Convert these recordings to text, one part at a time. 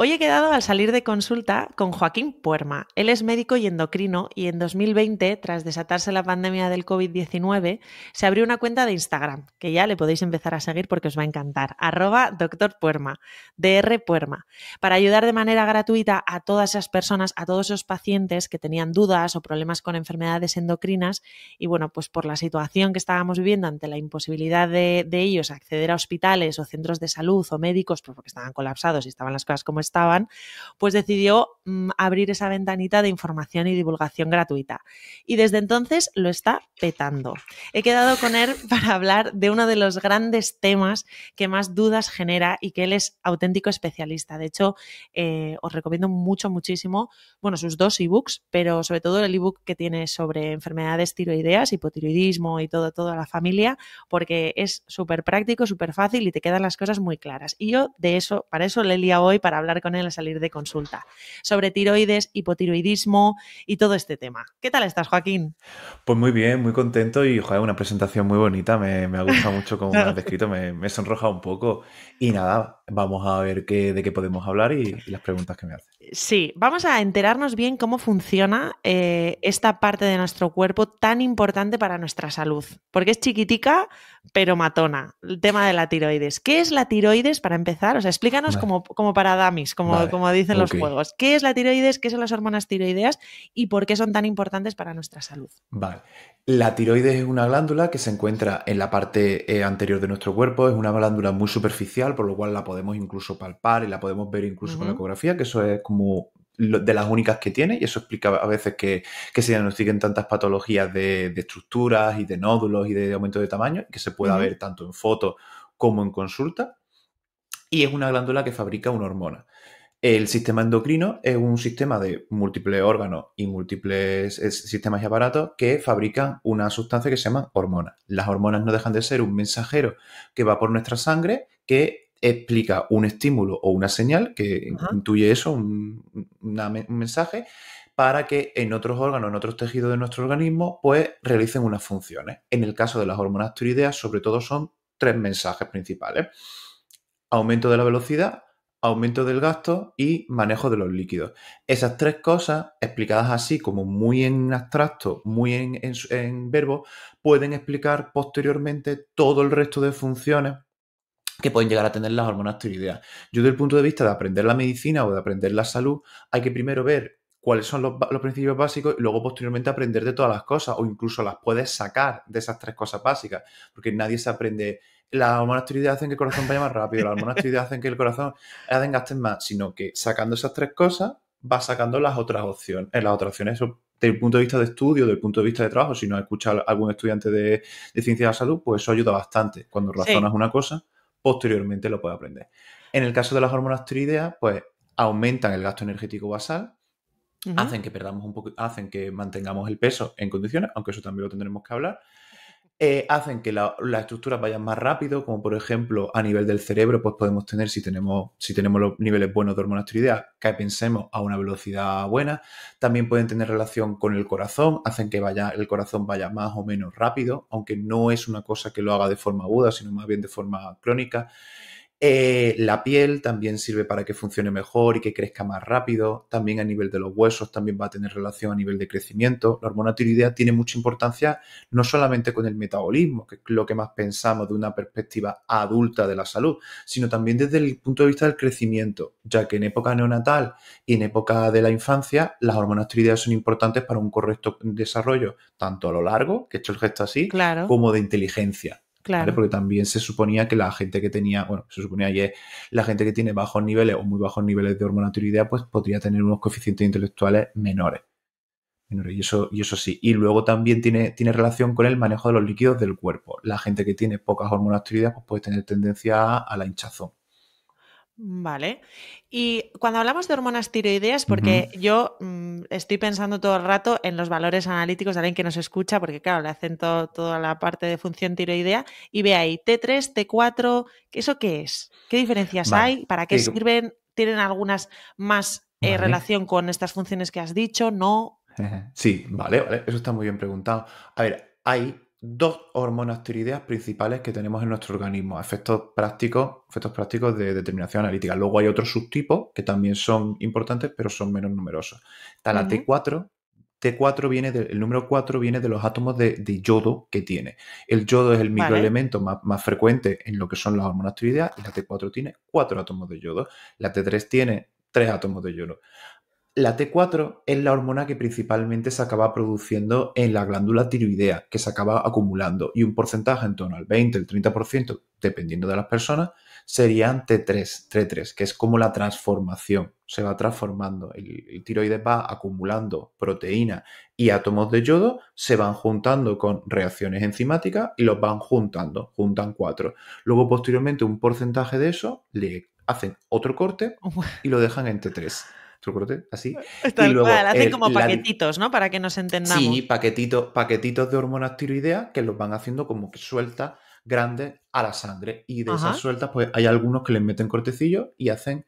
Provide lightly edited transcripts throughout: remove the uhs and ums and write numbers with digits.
Hoy he quedado al salir de consulta con Joaquín Puerma. Él es médico y endocrino y en 2020, tras desatarse la pandemia del COVID-19, se abrió una cuenta de Instagram, que ya le podéis empezar a seguir porque os va a encantar, @doctorpuerma, Dr. Puerma, para ayudar de manera gratuita a todas esas personas, a todos esos pacientes que tenían dudas o problemas con enfermedades endocrinas y bueno, pues por la situación que estábamos viviendo ante la imposibilidad de ellos acceder a hospitales o centros de salud o médicos, pues porque estaban colapsados y estaban las cosas como estaban, pues decidió abrir esa ventanita de información y divulgación gratuita. Y desde entonces lo está petando. He quedado con él para hablar de uno de los grandes temas que más dudas genera y que él es auténtico especialista. De hecho, os recomiendo muchísimo, bueno, sus dos ebooks, pero sobre todo el ebook que tiene sobre enfermedades tiroideas, hipotiroidismo y toda la familia, porque es súper práctico, súper fácil y te quedan las cosas muy claras. Y yo para eso le he liado hoy para hablar con él al salir de consulta, sobre tiroides, hipotiroidismo y todo este tema. ¿Qué tal estás, Joaquín? Pues muy bien, muy contento y, joder, una presentación muy bonita. Me ha gustado mucho cómo me has descrito, me he sonrojado un poco. Y nada, vamos a ver de qué podemos hablar y las preguntas que me haces. Sí, vamos a enterarnos bien cómo funciona esta parte de nuestro cuerpo tan importante para nuestra salud, porque es chiquitica pero matona, el tema de la tiroides. ¿Qué es la tiroides para empezar? O sea, explícanos Vale, como para dummies, vale, como dicen los ok. juegos. ¿Qué es la tiroides? ¿Qué son las hormonas tiroideas? ¿Y por qué son tan importantes para nuestra salud? Vale. La tiroides es una glándula que se encuentra en la parte anterior de nuestro cuerpo. Es una glándula muy superficial, por lo cual la podemos incluso palpar y la podemos ver incluso con la Ujú. ecografía, que eso es como de las únicas que tiene, y eso explica a veces que se diagnostiquen tantas patologías de estructuras y de nódulos y de aumento de tamaño, que se pueda Ujú. ver tanto en fotos como en consulta. Y es una glándula que fabrica una hormona. El sistema endocrino es un sistema de múltiples órganos y múltiples sistemas y aparatos que fabrican una sustancia que se llama hormonas. Las hormonas no dejan de ser un mensajero que va por nuestra sangre que explica un estímulo o una señal que Ajá. intuye eso, un mensaje, para que en otros órganos, en otros tejidos de nuestro organismo, pues realicen unas funciones. En el caso de las hormonas tiroideas, sobre todo son tres mensajes principales: aumento de la velocidad, aumento del gasto y manejo de los líquidos. Esas tres cosas, explicadas así como muy en abstracto, muy en verbo, pueden explicar posteriormente todo el resto de funciones que pueden llegar a tener las hormonas tiroideas. Yo, desde el punto de vista de aprender la medicina o de aprender la salud, hay que primero ver cuáles son los principios básicos y luego posteriormente aprender de todas las cosas, o incluso las puedes sacar de esas tres cosas básicas, porque nadie se aprende: las hormonas tiroideas hacen que el corazón vaya más rápido, las hormonas tiroideas hacen que el corazón gaste más, sino que sacando esas tres cosas vas sacando las otras opciones. Las otras opciones, eso, desde el punto de vista de estudio, desde el punto de vista de trabajo, si no has escuchado a algún estudiante de ciencia de la salud, pues eso ayuda bastante. Cuando Sí. razonas una cosa, posteriormente lo puede aprender. En el caso de las hormonas tiroideas, pues aumentan el gasto energético basal, Ujú. hacen que perdamos un poco, hacen que mantengamos el peso en condiciones, aunque eso también lo tendremos que hablar. Hacen que las estructuras vayan más rápido, como por ejemplo a nivel del cerebro, pues podemos tener, si tenemos los niveles buenos de hormonas tiroideas, que pensemos a una velocidad buena. También pueden tener relación con el corazón, hacen que el corazón vaya más o menos rápido, aunque no es una cosa que lo haga de forma aguda, sino más bien de forma crónica. La piel también sirve para que funcione mejor y que crezca más rápido. También a nivel de los huesos también va a tener relación a nivel de crecimiento. La hormona tiroidea tiene mucha importancia no solamente con el metabolismo, que es lo que más pensamos de una perspectiva adulta de la salud, sino también desde el punto de vista del crecimiento, ya que en época neonatal y en época de la infancia las hormonas tiroideas son importantes para un correcto desarrollo, tanto a lo largo, que he hecho el gesto así, Claro, como de inteligencia. ¿Vale? claro. Porque también se suponía que la gente que tenía, bueno, se suponía ayer, la gente que tiene bajos niveles o muy bajos niveles de hormona tiroidea, pues podría tener unos coeficientes intelectuales menores. Y eso sí. Y luego también tiene relación con el manejo de los líquidos del cuerpo. La gente que tiene pocas hormonas tiroideas, pues puede tener tendencia a la hinchazón. Vale. Y cuando hablamos de hormonas tiroideas, Ujú. porque yo estoy pensando todo el rato en los valores analíticos de alguien que nos escucha, porque claro, le hacen toda la parte de función tiroidea y ve ahí T3, T4, ¿eso qué es? ¿Qué diferencias Vale. hay? ¿Para qué Sí, sirven? ¿Tienen algunas más vale. relación con estas funciones que has dicho? ¿No? Sí, vale, vale. Eso está muy bien preguntado. A ver, hay dos hormonas tiroideas principales que tenemos en nuestro organismo, efectos prácticos de determinación analítica. Luego hay otros subtipos que también son importantes, pero son menos numerosos. Está la Ujú. T4. El número 4 viene de los átomos de yodo que tiene. El yodo es el Vale. microelemento más frecuente en lo que son las hormonas tiroideas y la T4 tiene 4 átomos de yodo. La T3 tiene 3 átomos de yodo. La T4 es la hormona que principalmente se acaba produciendo en la glándula tiroidea, que se acaba acumulando, y un porcentaje en torno al 20, el 30%, dependiendo de las personas, serían T3, que es como la transformación. Se va transformando. El tiroides va acumulando proteína y átomos de yodo, se van juntando con reacciones enzimáticas y los van juntando, juntan 4. Luego, posteriormente, un porcentaje de eso le hacen otro corte y lo dejan en T3. Otro corte, así. Y Tal cual, luego hacen como paquetitos, ¿no? Para que nos entendamos. sí, paquetitos de hormonas tiroideas que los van haciendo como que sueltas grandes a la sangre. Y de esas Ajá. sueltas, pues hay algunos que les meten cortecillos y hacen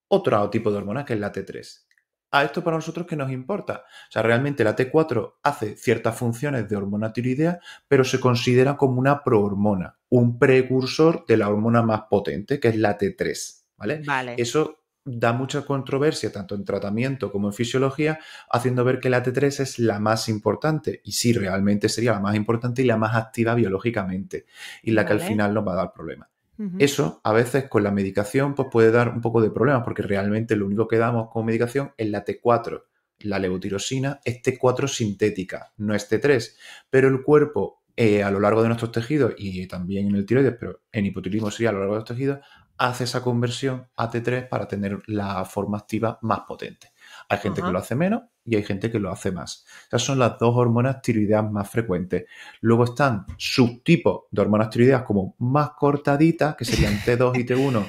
otro tipo de hormona que es la T3. A esto para nosotros, ¿qué nos importa? O sea, realmente la T4 hace ciertas funciones de hormona tiroidea, pero se considera como una prohormona, un precursor de la hormona más potente, que es la T3, ¿vale? Vale. Eso da mucha controversia tanto en tratamiento como en fisiología, haciendo ver que la T3 es la más importante. Y sí, realmente sería la más importante y la más activa biológicamente, y la que al Vale. final nos va a dar problemas. Ujú. Eso a veces con la medicación pues puede dar un poco de problemas porque realmente lo único que damos como medicación es la T4. La levotirosina es T4 sintética, no es T3, pero el cuerpo a lo largo de nuestros tejidos y también en el tiroides, pero en hipotiroidismo sería a lo largo de los tejidos, hace esa conversión a T3 para tener la forma activa más potente. Hay gente que Ajá. lo hace menos y hay gente que lo hace más. Esas son las dos hormonas tiroideas más frecuentes. Luego están subtipos de hormonas tiroideas como más cortaditas, que serían T2 y T1,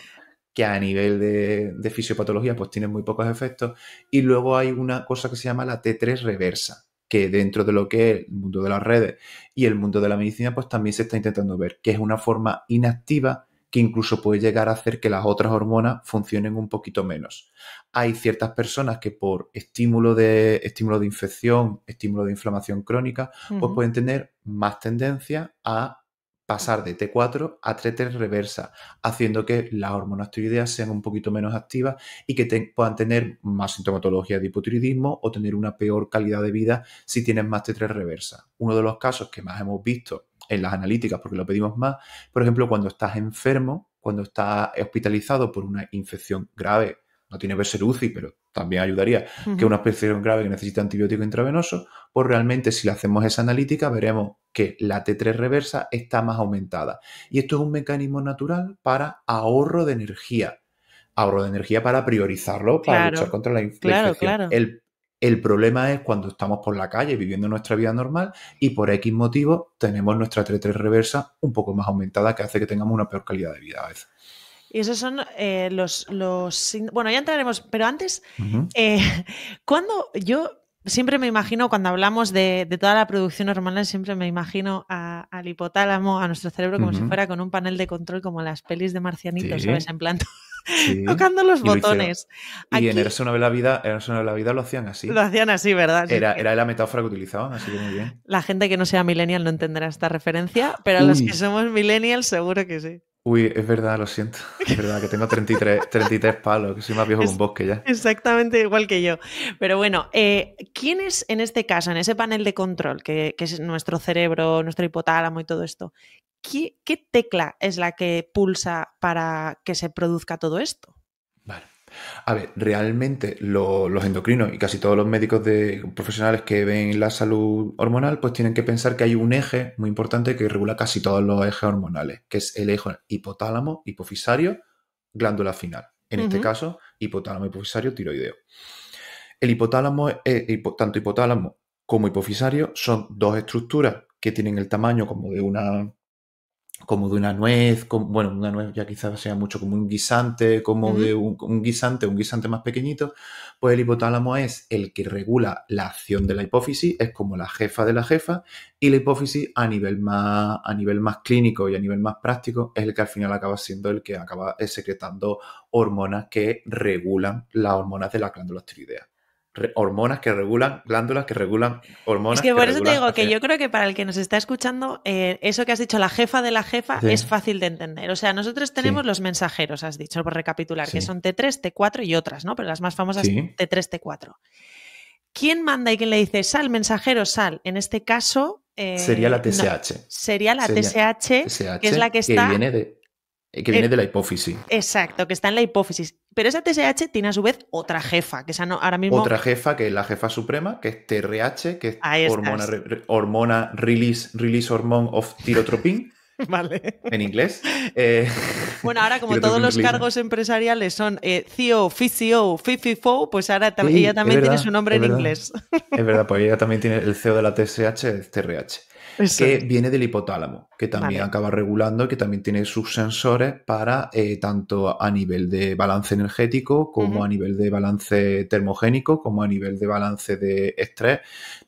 que a nivel de fisiopatología pues tienen muy pocos efectos. Y luego hay una cosa que se llama la T3 reversa, que dentro de lo que es el mundo de las redes y el mundo de la medicina pues también se está intentando ver, que es una forma inactiva que incluso puede llegar a hacer que las otras hormonas funcionen un poquito menos. Hay ciertas personas que por estímulo de infección, estímulo de inflamación crónica, pues Ujú. pueden tener más tendencia a pasar de T4 a T3 reversa, haciendo que las hormonas tiroideas sean un poquito menos activas y que puedan tener más sintomatología de hipotiroidismo o tener una peor calidad de vida si tienen más T3 reversa. Uno de los casos que más hemos visto en las analíticas, porque lo pedimos más, por ejemplo, cuando estás enfermo, cuando estás hospitalizado por una infección grave, no tiene que ser UCI, pero también ayudaría, que Ujú. una infección grave que necesita antibiótico intravenoso, pues realmente si le hacemos esa analítica veremos que la T3 reversa está más aumentada. Y esto es un mecanismo natural para ahorro de energía para priorizarlo, para luchar Claro, contra la claro, infección. claro. El problema es cuando estamos por la calle viviendo nuestra vida normal y por X motivo tenemos nuestra T3 reversa un poco más aumentada que hace que tengamos una peor calidad de vida a veces. Y esos son Bueno, ya entraremos, pero antes, Ujú. eh, cuando yo siempre me imagino, cuando hablamos de toda la producción hormonal, siempre me imagino al hipotálamo, a nuestro cerebro, como si Ujú. fuera con un panel de control, como en las pelis de marcianitos, ¿sabes? Sí, En plan, sí. tocando los Y lo hicieron. botones. Y en Aquí Érase una vez la vida, Érase una vez la vida lo hacían lo así. hacían así, ¿verdad? Si es que Era la metáfora que utilizaban, así que muy bien. la gente que no sea millennial no entenderá esta referencia, pero los que Uy, somos millennials seguro que sí. uy, es verdad, lo siento. Es verdad que tengo 33 palos, que soy más viejo que un Es bosque ya. exactamente igual que yo. Pero bueno, ¿quién es en este caso, en ese panel de control, que es nuestro cerebro, nuestro hipotálamo y todo esto? ¿Qué tecla es la que pulsa para que se produzca todo esto? Vale. A ver, realmente los endocrinos y casi todos los médicos profesionales que ven la salud hormonal, pues tienen que pensar que hay un eje muy importante que regula casi todos los ejes hormonales, que es el eje hipotálamo, hipofisario, glándula final. En este Ujú. caso, hipotálamo, hipofisario, tiroideo. El hipotálamo, tanto hipotálamo como hipofisario, son dos estructuras que tienen el tamaño como de una nuez, bueno, una nuez ya quizás sea mucho como un guisante, como de Ujú. un guisante más pequeñito, pues el hipotálamo es el que regula la acción de la hipófisis, es como la jefa de la jefa, y la hipófisis a nivel más clínico y a nivel más práctico es el que al final acaba siendo el que acaba secretando hormonas que regulan las hormonas de la glándula tiroidea. hormonas que regulan, glándulas que regulan Es hormonas que que por eso te regulan digo al que final. yo creo que para el que nos está escuchando, eso que has dicho, la jefa de la jefa, Sí, es fácil de entender. O sea, nosotros tenemos sí, los mensajeros, has dicho, por recapitular, que sí, son T3, T4 y otras, ¿no? Pero las más famosas sí. T3, T4. ¿Quién manda y quién le dice sal, mensajero, sal? En este caso, Sería la no, TSH. sería la Sería TSH, que es la TSH que está, que viene de la hipófisis. exacto, que está en la hipófisis. Pero esa TSH tiene a su vez otra jefa, que esa no, ahora mismo, Otra jefa, que es la jefa suprema, que es TRH, que es ahí estás. hormona release hormone of tirotropin, Vale. en inglés. Bueno, ahora como todos Tirotropin los release. cargos empresariales son CEO, FCO, FIFIFO, pues ahora ella Sí, es también tiene su verdad, nombre es en verdad. inglés. Es verdad, pues ella también tiene el CEO de la TSH, es TRH, Eso que es. viene del hipotálamo, que también Vale. acaba regulando, que también tiene sus sensores para tanto a nivel de balance energético, como Ujú, a nivel de balance termogénico, como a nivel de balance de estrés,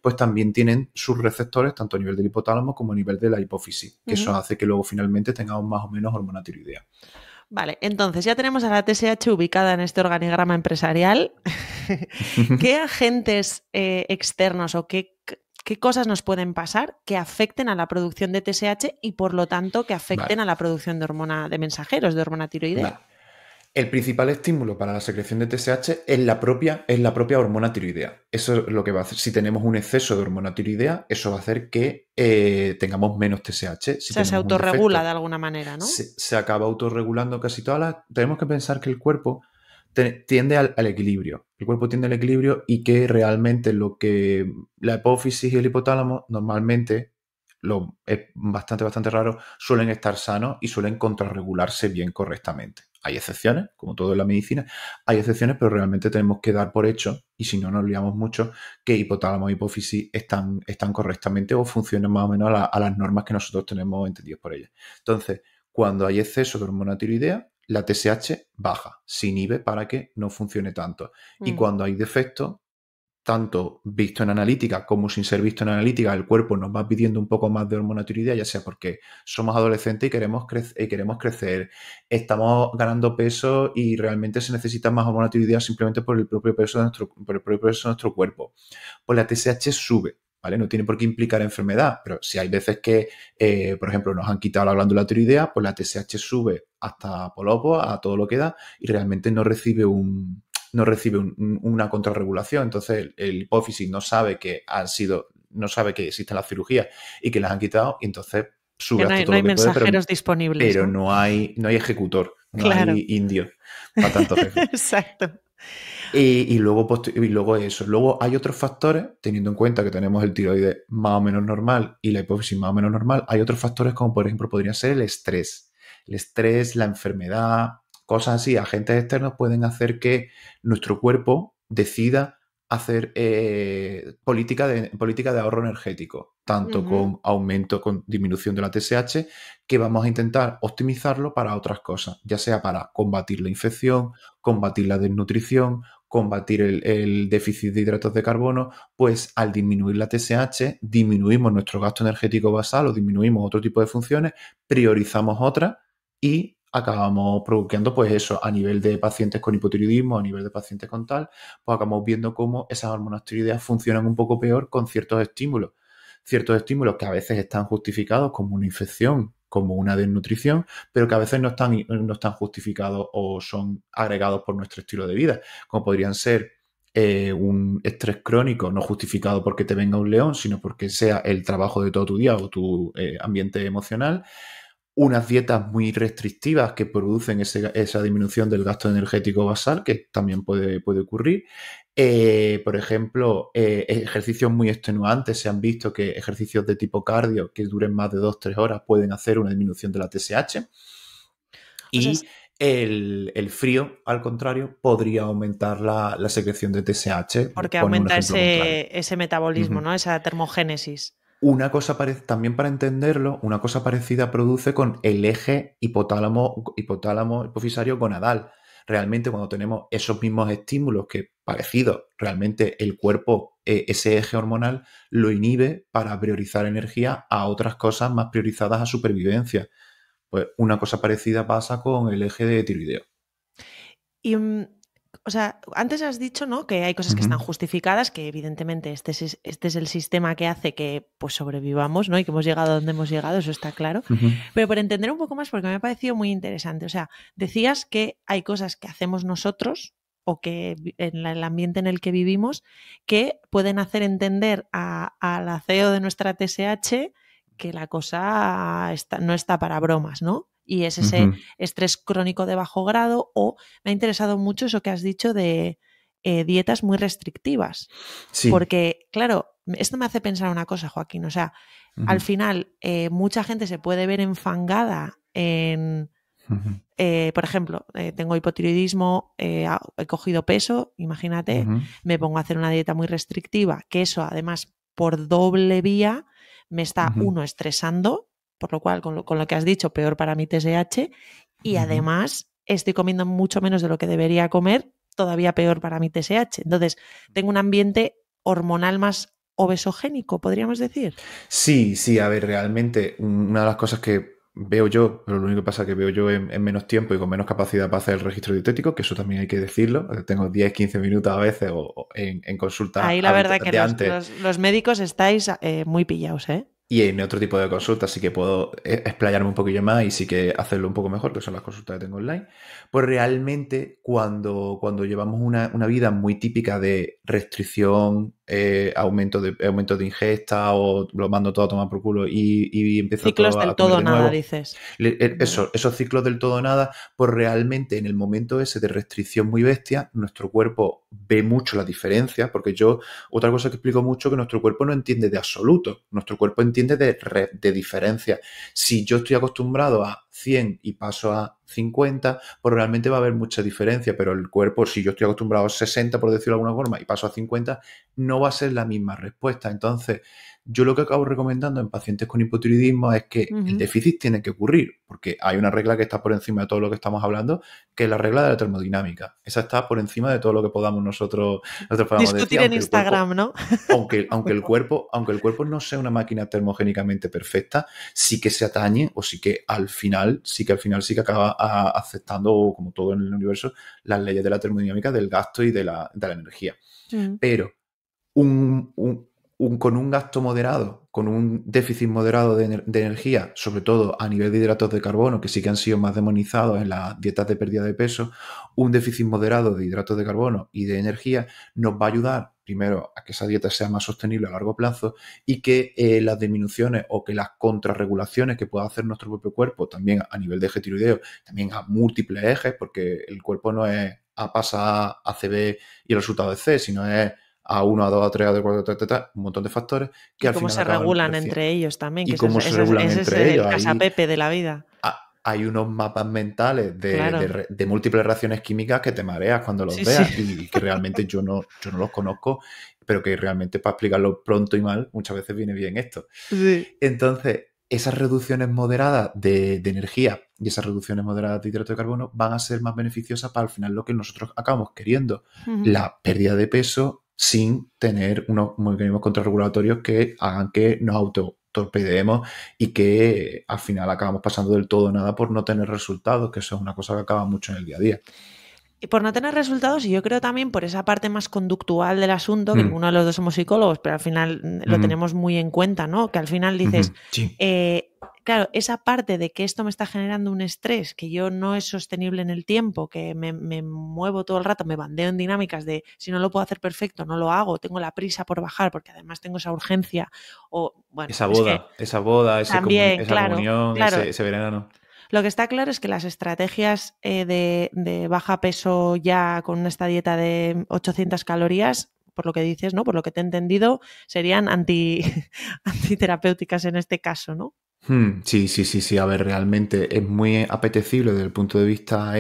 pues también tienen sus receptores tanto a nivel del hipotálamo como a nivel de la hipófisis, que ujú. eso hace que luego finalmente tengamos más o menos hormona tiroidea. Vale, entonces ya tenemos a la TSH ubicada en este organigrama empresarial. ¿Qué agentes externos o qué cosas nos pueden pasar que afecten a la producción de TSH y por lo tanto que afecten Vale, a la producción de hormona de mensajeros, de hormona tiroidea? vale. El principal estímulo para la secreción de TSH es la propia hormona tiroidea. Eso es lo que va a hacer. Si tenemos un exceso de hormona tiroidea, eso va a hacer que tengamos menos TSH. O Si sea, se tenemos un autorregula de defecto, alguna manera, ¿no? se acaba autorregulando casi todas las... Tenemos que pensar que el cuerpo tiende al equilibrio. El cuerpo tiende al equilibrio y que realmente lo que la hipófisis y el hipotálamo normalmente, es bastante raro, suelen estar sanos y suelen contrarregularse bien correctamente. Hay excepciones, como todo en la medicina, hay excepciones, pero realmente tenemos que dar por hecho, y si no nos liamos mucho, que hipotálamo e hipófisis están correctamente o funcionan más o menos a las normas que nosotros tenemos entendidas por ellas. Entonces, cuando hay exceso de hormona tiroidea, la TSH baja, se inhibe para que no funcione tanto. Y Mm. cuando hay defecto, tanto visto en analítica como sin ser visto en analítica, el cuerpo nos va pidiendo un poco más de hormona tiroidea, ya sea porque somos adolescentes y queremos crecer, estamos ganando peso y realmente se necesita más hormona tiroidea simplemente por el propio peso por el propio peso de nuestro cuerpo. Pues la TSH sube, ¿vale? No tiene por qué implicar enfermedad, pero si hay veces que, por ejemplo, nos han quitado la glándula tiroidea, pues la TSH sube hasta polopo, a todo lo que da, y realmente no recibe una contrarregulación. Entonces, el hipófisis no sabe que existen las cirugías y que las han quitado, y entonces Que sube no hasta hay, todo no lo hay que puede, mensajeros disponibles, pero ¿no? no hay ejecutor, no Claro. hay indio para tanto jefe. Exacto. Y luego eso. Luego hay otros factores, teniendo en cuenta que tenemos el tiroides más o menos normal y la hipófisis más o menos normal, hay otros factores como por ejemplo podría ser el estrés. El estrés, la enfermedad, cosas así, agentes externos pueden hacer que nuestro cuerpo decida hacer política de ahorro energético, tanto Ujú. con aumento, con disminución de la TSH, que vamos a intentar optimizarlo para otras cosas, ya sea para combatir la infección, combatir la desnutrición, combatir el déficit de hidratos de carbono, pues al disminuir la TSH, disminuimos nuestro gasto energético basal o disminuimos otro tipo de funciones, priorizamos otras y acabamos produciendo pues eso a nivel de pacientes con hipotiroidismo, a nivel de pacientes con tal, pues acabamos viendo cómo esas hormonas tiroideas funcionan un poco peor con ciertos estímulos que a veces están justificados como una infección, como una desnutrición, pero que a veces no están justificados o son agregados por nuestro estilo de vida, como podrían ser un estrés crónico no justificado porque te venga un león, sino porque sea el trabajo de todo tu día o tu ambiente emocional, unas dietas muy restrictivas que producen esa disminución del gasto energético basal, que también puede ocurrir. Por ejemplo, ejercicios muy extenuantes. Se han visto que ejercicios de tipo cardio que duren más de 2-3 horas pueden hacer una disminución de la TSH. O sea, Y el frío, al contrario, podría aumentar la secreción de TSH, por porque poner un aumenta ejemplo contrario. ese metabolismo, Ujú. ¿no? Esa termogénesis. También para entenderlo, una cosa parecida produce con el eje hipotálamo hipofisario gonadal. Realmente cuando tenemos esos mismos estímulos que parecidos, realmente el cuerpo, ese eje hormonal, lo inhibe para priorizar energía a otras cosas más priorizadas a supervivencia. Pues una cosa parecida pasa con el eje de tiroideo. Y o sea, antes has dicho, ¿no?, que hay cosas que están justificadas, que evidentemente este es el sistema que hace que pues sobrevivamos, ¿no? Y que hemos llegado a donde hemos llegado, eso está claro. Pero por entender un poco más, porque me ha parecido muy interesante. O sea, decías que hay cosas que hacemos nosotros o que en el ambiente en el que vivimos que pueden hacer entender a la CEO de nuestra TSH que la cosa no está para bromas, ¿no? Y es ese estrés crónico de bajo grado, o me ha interesado mucho eso que has dicho de dietas muy restrictivas. Sí. Porque, claro, esto me hace pensar una cosa, Joaquín, o sea, al final mucha gente se puede ver enfangada en... por ejemplo, tengo hipotiroidismo, he cogido peso, imagínate, me pongo a hacer una dieta muy restrictiva, que eso además por doble vía me está uno estresando, por lo cual con lo que has dicho, peor para mi TSH, y además estoy comiendo mucho menos de lo que debería comer, todavía peor para mi TSH. Entonces, tengo un ambiente hormonal más obesogénico, podríamos decir. Sí, sí, a ver, realmente una de las cosas que veo yo, pero lo único que pasa es que veo yo en menos tiempo y con menos capacidad para hacer el registro dietético, que eso también hay que decirlo. Tengo 10, 15 minutos a veces o en consulta ahí la verdad que de antes. los médicos estáis muy pillados, ¿eh? Y en otro tipo de consultas sí que puedo explayarme un poquillo más y sí que hacerlo un poco mejor, que son las consultas que tengo online. Pues realmente cuando llevamos una vida muy típica de restricción, aumento de ingesta o lo mando todo a tomar por culo y empiezo Ciclos todo del a comer todo de nada, nuevo. dices. Esos ciclos del todo nada, pues realmente en el momento ese de restricción muy bestia, nuestro cuerpo ve mucho la diferencia, porque otra cosa que explico mucho, que nuestro cuerpo no entiende de absoluto, nuestro cuerpo entiende de diferencia. Si yo estoy acostumbrado a 100 y paso a 50, pues realmente va a haber mucha diferencia, pero el cuerpo, si yo estoy acostumbrado a 60, por decirlo de alguna forma, y paso a 50, no va a ser la misma respuesta. Entonces, yo lo que acabo recomendando en pacientes con hipotiroidismo es que el déficit tiene que ocurrir, porque hay una regla que está por encima de todo lo que estamos hablando, que es la regla de la termodinámica. Esa está por encima de todo lo que podamos nosotros podamos discutir decir, en Instagram, ¿no? aunque el cuerpo no sea una máquina termogénicamente perfecta, sí que se atañe o sí que al final sí que acaba aceptando, como todo en el universo, las leyes de la termodinámica, del gasto y de la energía. Pero con un gasto moderado, con un déficit moderado de energía, sobre todo a nivel de hidratos de carbono, que sí que han sido más demonizados en las dietas de pérdida de peso, un déficit moderado de hidratos de carbono y de energía nos va a ayudar, primero, a que esa dieta sea más sostenible a largo plazo y que las disminuciones o que las contrarregulaciones que pueda hacer nuestro propio cuerpo, también a nivel de eje tiroideo, también a múltiples ejes, porque el cuerpo no es A pasa a CB y el resultado de C, sino es A1, A2, A3, A4, A3, un montón de factores que y al cómo final se acaban regulan entre ellos también, y que cómo se regulan ese es entre el ellos. casapepe de la vida. Hay unos mapas mentales Claro. de múltiples reacciones químicas que te mareas cuando los Sí, veas sí. y que realmente yo no los conozco, pero que realmente para explicarlo pronto y mal muchas veces viene bien esto. Sí. Entonces, esas reducciones moderadas de energía y esas reducciones moderadas de hidrato de carbono van a ser más beneficiosas para al final lo que nosotros acabamos queriendo, la pérdida de peso sin tener unos mecanismos contrarregulatorios que hagan que nos autotorpedeemos y que al final acabamos pasando del todo nada por no tener resultados, que eso es una cosa que acaba mucho en el día a día. Y por no tener resultados, y yo creo también por esa parte más conductual del asunto, que ninguno de los dos somos psicólogos, pero al final lo tenemos muy en cuenta, ¿no? Que al final dices, sí. Claro, esa parte de que esto me está generando un estrés, que yo no es sostenible en el tiempo, que me muevo todo el rato, me bandeo en dinámicas de si no lo puedo hacer perfecto, no lo hago, tengo la prisa por bajar, porque además tengo esa urgencia, o bueno, esa es que boda, también, esa comunión, claro. ese verano. Lo que está claro es que las estrategias de baja peso ya con esta dieta de 800 calorías, por lo que dices, ¿no? Por lo que te he entendido, serían antiterapéuticas en este caso, ¿no? Sí. A ver, realmente es muy apetecible desde el punto de vista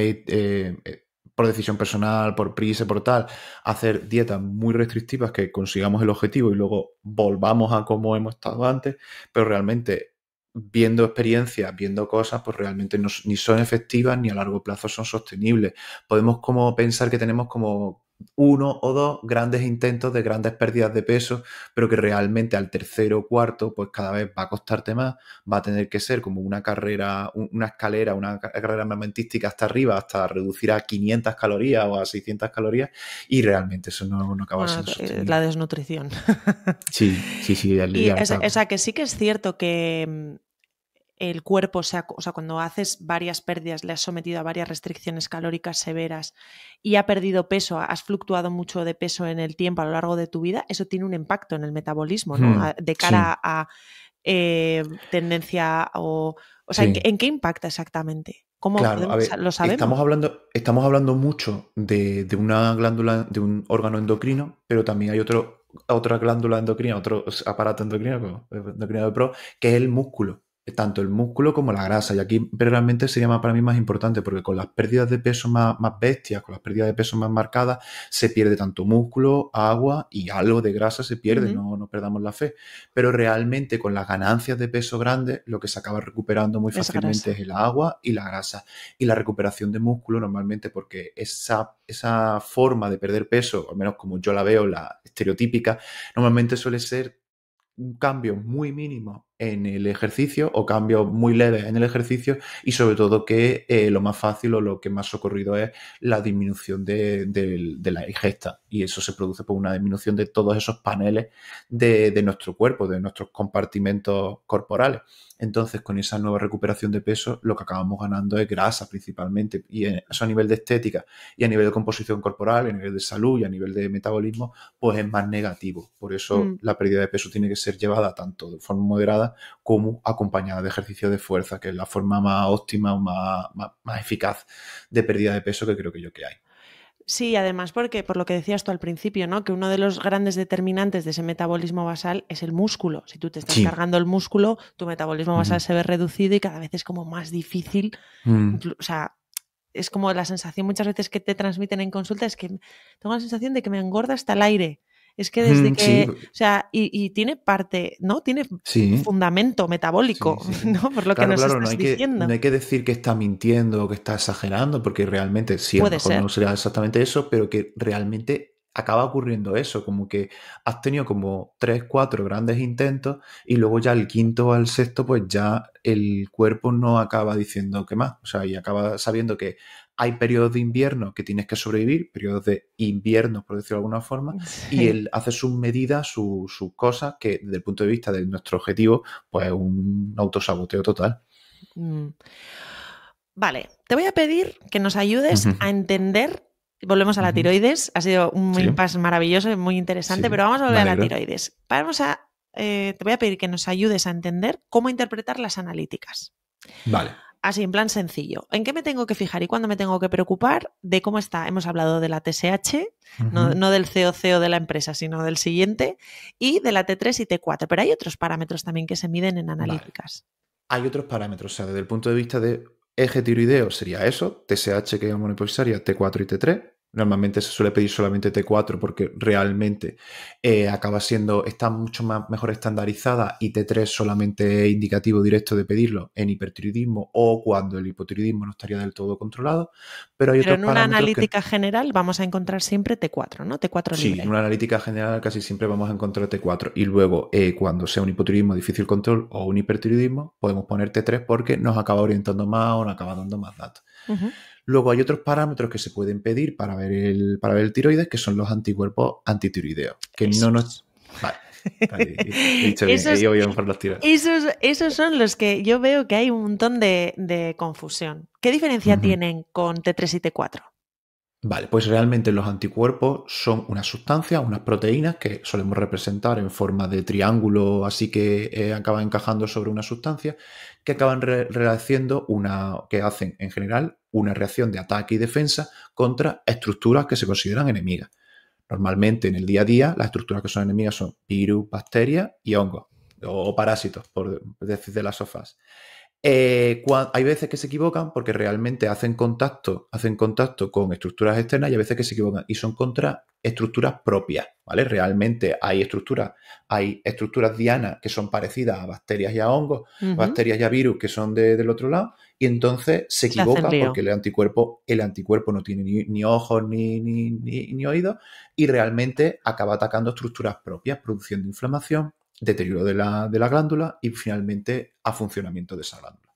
por decisión personal, por prisa, por tal, hacer dietas muy restrictivas que consigamos el objetivo y luego volvamos a como hemos estado antes, pero realmente viendo experiencias, viendo cosas, pues realmente ni son efectivas ni a largo plazo son sostenibles. Podemos como pensar que tenemos como uno o dos grandes intentos de grandes pérdidas de peso, pero que realmente al tercero o cuarto, pues cada vez va a costarte más, va a tener que ser como una carrera, una escalera, una carrera armamentística hasta arriba, hasta reducir a 500 calorías o a 600 calorías, y realmente eso no acaba Bueno, siendo la sostenible. desnutrición. Sí, sí, sí, Y ya está. o sea, que sí que es cierto que el cuerpo, o sea, cuando haces varias pérdidas, le has sometido a varias restricciones calóricas severas y ha perdido peso, has fluctuado mucho de peso en el tiempo a lo largo de tu vida, eso tiene un impacto en el metabolismo, ¿no? De Sí, cara a tendencia o sea, sí. en qué impacta exactamente? ¿Cómo Claro, a podemos, ver, lo sabemos? estamos hablando mucho de una glándula, de un órgano endocrino, pero también hay otra glándula endocrina, otro aparato endocrino de pro, que es el músculo. Tanto el músculo como la grasa. Y aquí realmente sería para mí más importante, porque con las pérdidas de peso más bestias, con las pérdidas de peso más marcadas, se pierde tanto músculo, agua y algo de grasa se pierde, Ujú. no perdamos la fe. Pero realmente con las ganancias de peso grandes, lo que se acaba recuperando muy Es fácilmente grasa. es el agua y la grasa. Y la recuperación de músculo normalmente, porque esa forma de perder peso, al menos como yo la veo, la estereotípica, normalmente suele ser un cambio muy mínimo en el ejercicio o cambios muy leves en el ejercicio, y sobre todo que lo más fácil o lo que más ocurrido es la disminución de la ingesta, y eso se produce por una disminución de todos esos paneles de nuestro cuerpo, de nuestros compartimentos corporales. Entonces, con esa nueva recuperación de peso, lo que acabamos ganando es grasa principalmente, y eso a nivel de estética y a nivel de composición corporal, a nivel de salud y a nivel de metabolismo, pues es más negativo. Por eso Mm. la pérdida de peso tiene que ser llevada tanto de forma moderada como acompañada de ejercicio de fuerza, que es la forma más óptima o más eficaz de pérdida de peso que creo que yo que hay. Sí, además porque, por lo que decías tú al principio, ¿no? Que uno de los grandes determinantes de ese metabolismo basal es el músculo. Si tú te estás Sí. cargando el músculo, tu metabolismo basal Ujú. se ve reducido y cada vez es como más difícil. O sea, es como la sensación muchas veces que te transmiten en consulta, es que tengo la sensación de que me engorda hasta el aire. Es que desde Sí, que, o sea, y tiene parte, ¿no? Tiene sí. fundamento Sí, metabólico, sí, sí. ¿no? Por lo que Claro, nos claro, no estás hay no diciendo. hay que decir que está mintiendo o que está exagerando, porque realmente sí, a lo Puede mejor no ser. será exactamente eso, pero que realmente acaba ocurriendo eso, como que has tenido como tres, cuatro grandes intentos, y luego ya el quinto o al sexto, pues ya el cuerpo no acaba diciendo qué más, o sea, y acaba sabiendo que hay periodos de invierno que tienes que sobrevivir, periodos de invierno, por decirlo de alguna forma, y Sí. él hace sus medidas, sus cosas, que desde el punto de vista de nuestro objetivo, pues un autosaboteo total. Mm. Vale, te voy a pedir que nos ayudes a entender, volvemos a la Ujú. tiroides, ha sido un Sí, impasse maravilloso y muy interesante, sí, pero vamos a me volver a la alegro. tiroides. Te voy a pedir que nos ayudes a entender cómo interpretar las analíticas. Vale. Así, en plan sencillo. ¿En qué me tengo que fijar y cuándo me tengo que preocupar de cómo está? Hemos hablado de la TSH, Ujú. no del COCO de la empresa, sino del siguiente, y de la T3 y T4. Pero hay otros parámetros también que se miden en Vale. analíticas. Hay otros parámetros, o sea, desde el punto de vista de eje tiroideo sería eso, TSH, que es hormona hipofisaria, T4 y T3. Normalmente se suele pedir solamente T4 porque realmente está mucho mejor estandarizada, y T3 solamente es indicativo directo de pedirlo en hipertiroidismo o cuando el hipotiroidismo no estaría del todo controlado. Pero hay Pero otros en una parámetros que analítica general vamos a encontrar siempre T4, ¿no? T4 sí, en libre. una analítica general casi siempre vamos a encontrar T4, y luego cuando sea un hipotiroidismo de difícil control o un hipertiroidismo podemos poner T3 porque nos acaba orientando más o nos acaba dando más datos. Ujú. Luego hay otros parámetros que se pueden pedir para ver el tiroides, que son los anticuerpos antitiroideos, que no nos... Esos. Vale, he dicho bien, he Esos, ido bien por los tiros. esos son los que yo veo que hay un montón de confusión. ¿Qué diferencia Ujú. tienen con T3 y T4? Vale, pues realmente los anticuerpos son unas sustancias, unas proteínas que solemos representar en forma de triángulo, así que acaban encajando sobre una sustancia, que acaban que hacen en general una reacción de ataque y defensa contra estructuras que se consideran enemigas. Normalmente en el día a día las estructuras que son enemigas son virus, bacterias y hongos, o parásitos, por decir de las sofás. Hay veces que se equivocan porque realmente hacen contacto con estructuras externas y hay veces que se equivocan y son contra estructuras propias, ¿vale? Realmente hay estructuras dianas que son parecidas a bacterias y a hongos, bacterias y a virus que son del otro lado, y entonces se Se hacen equivoca lío. porque el anticuerpo no tiene ni ojos ni oídos y realmente acaba atacando estructuras propias, produciendo inflamación, deterioro de la glándula y finalmente a funcionamiento de esa glándula.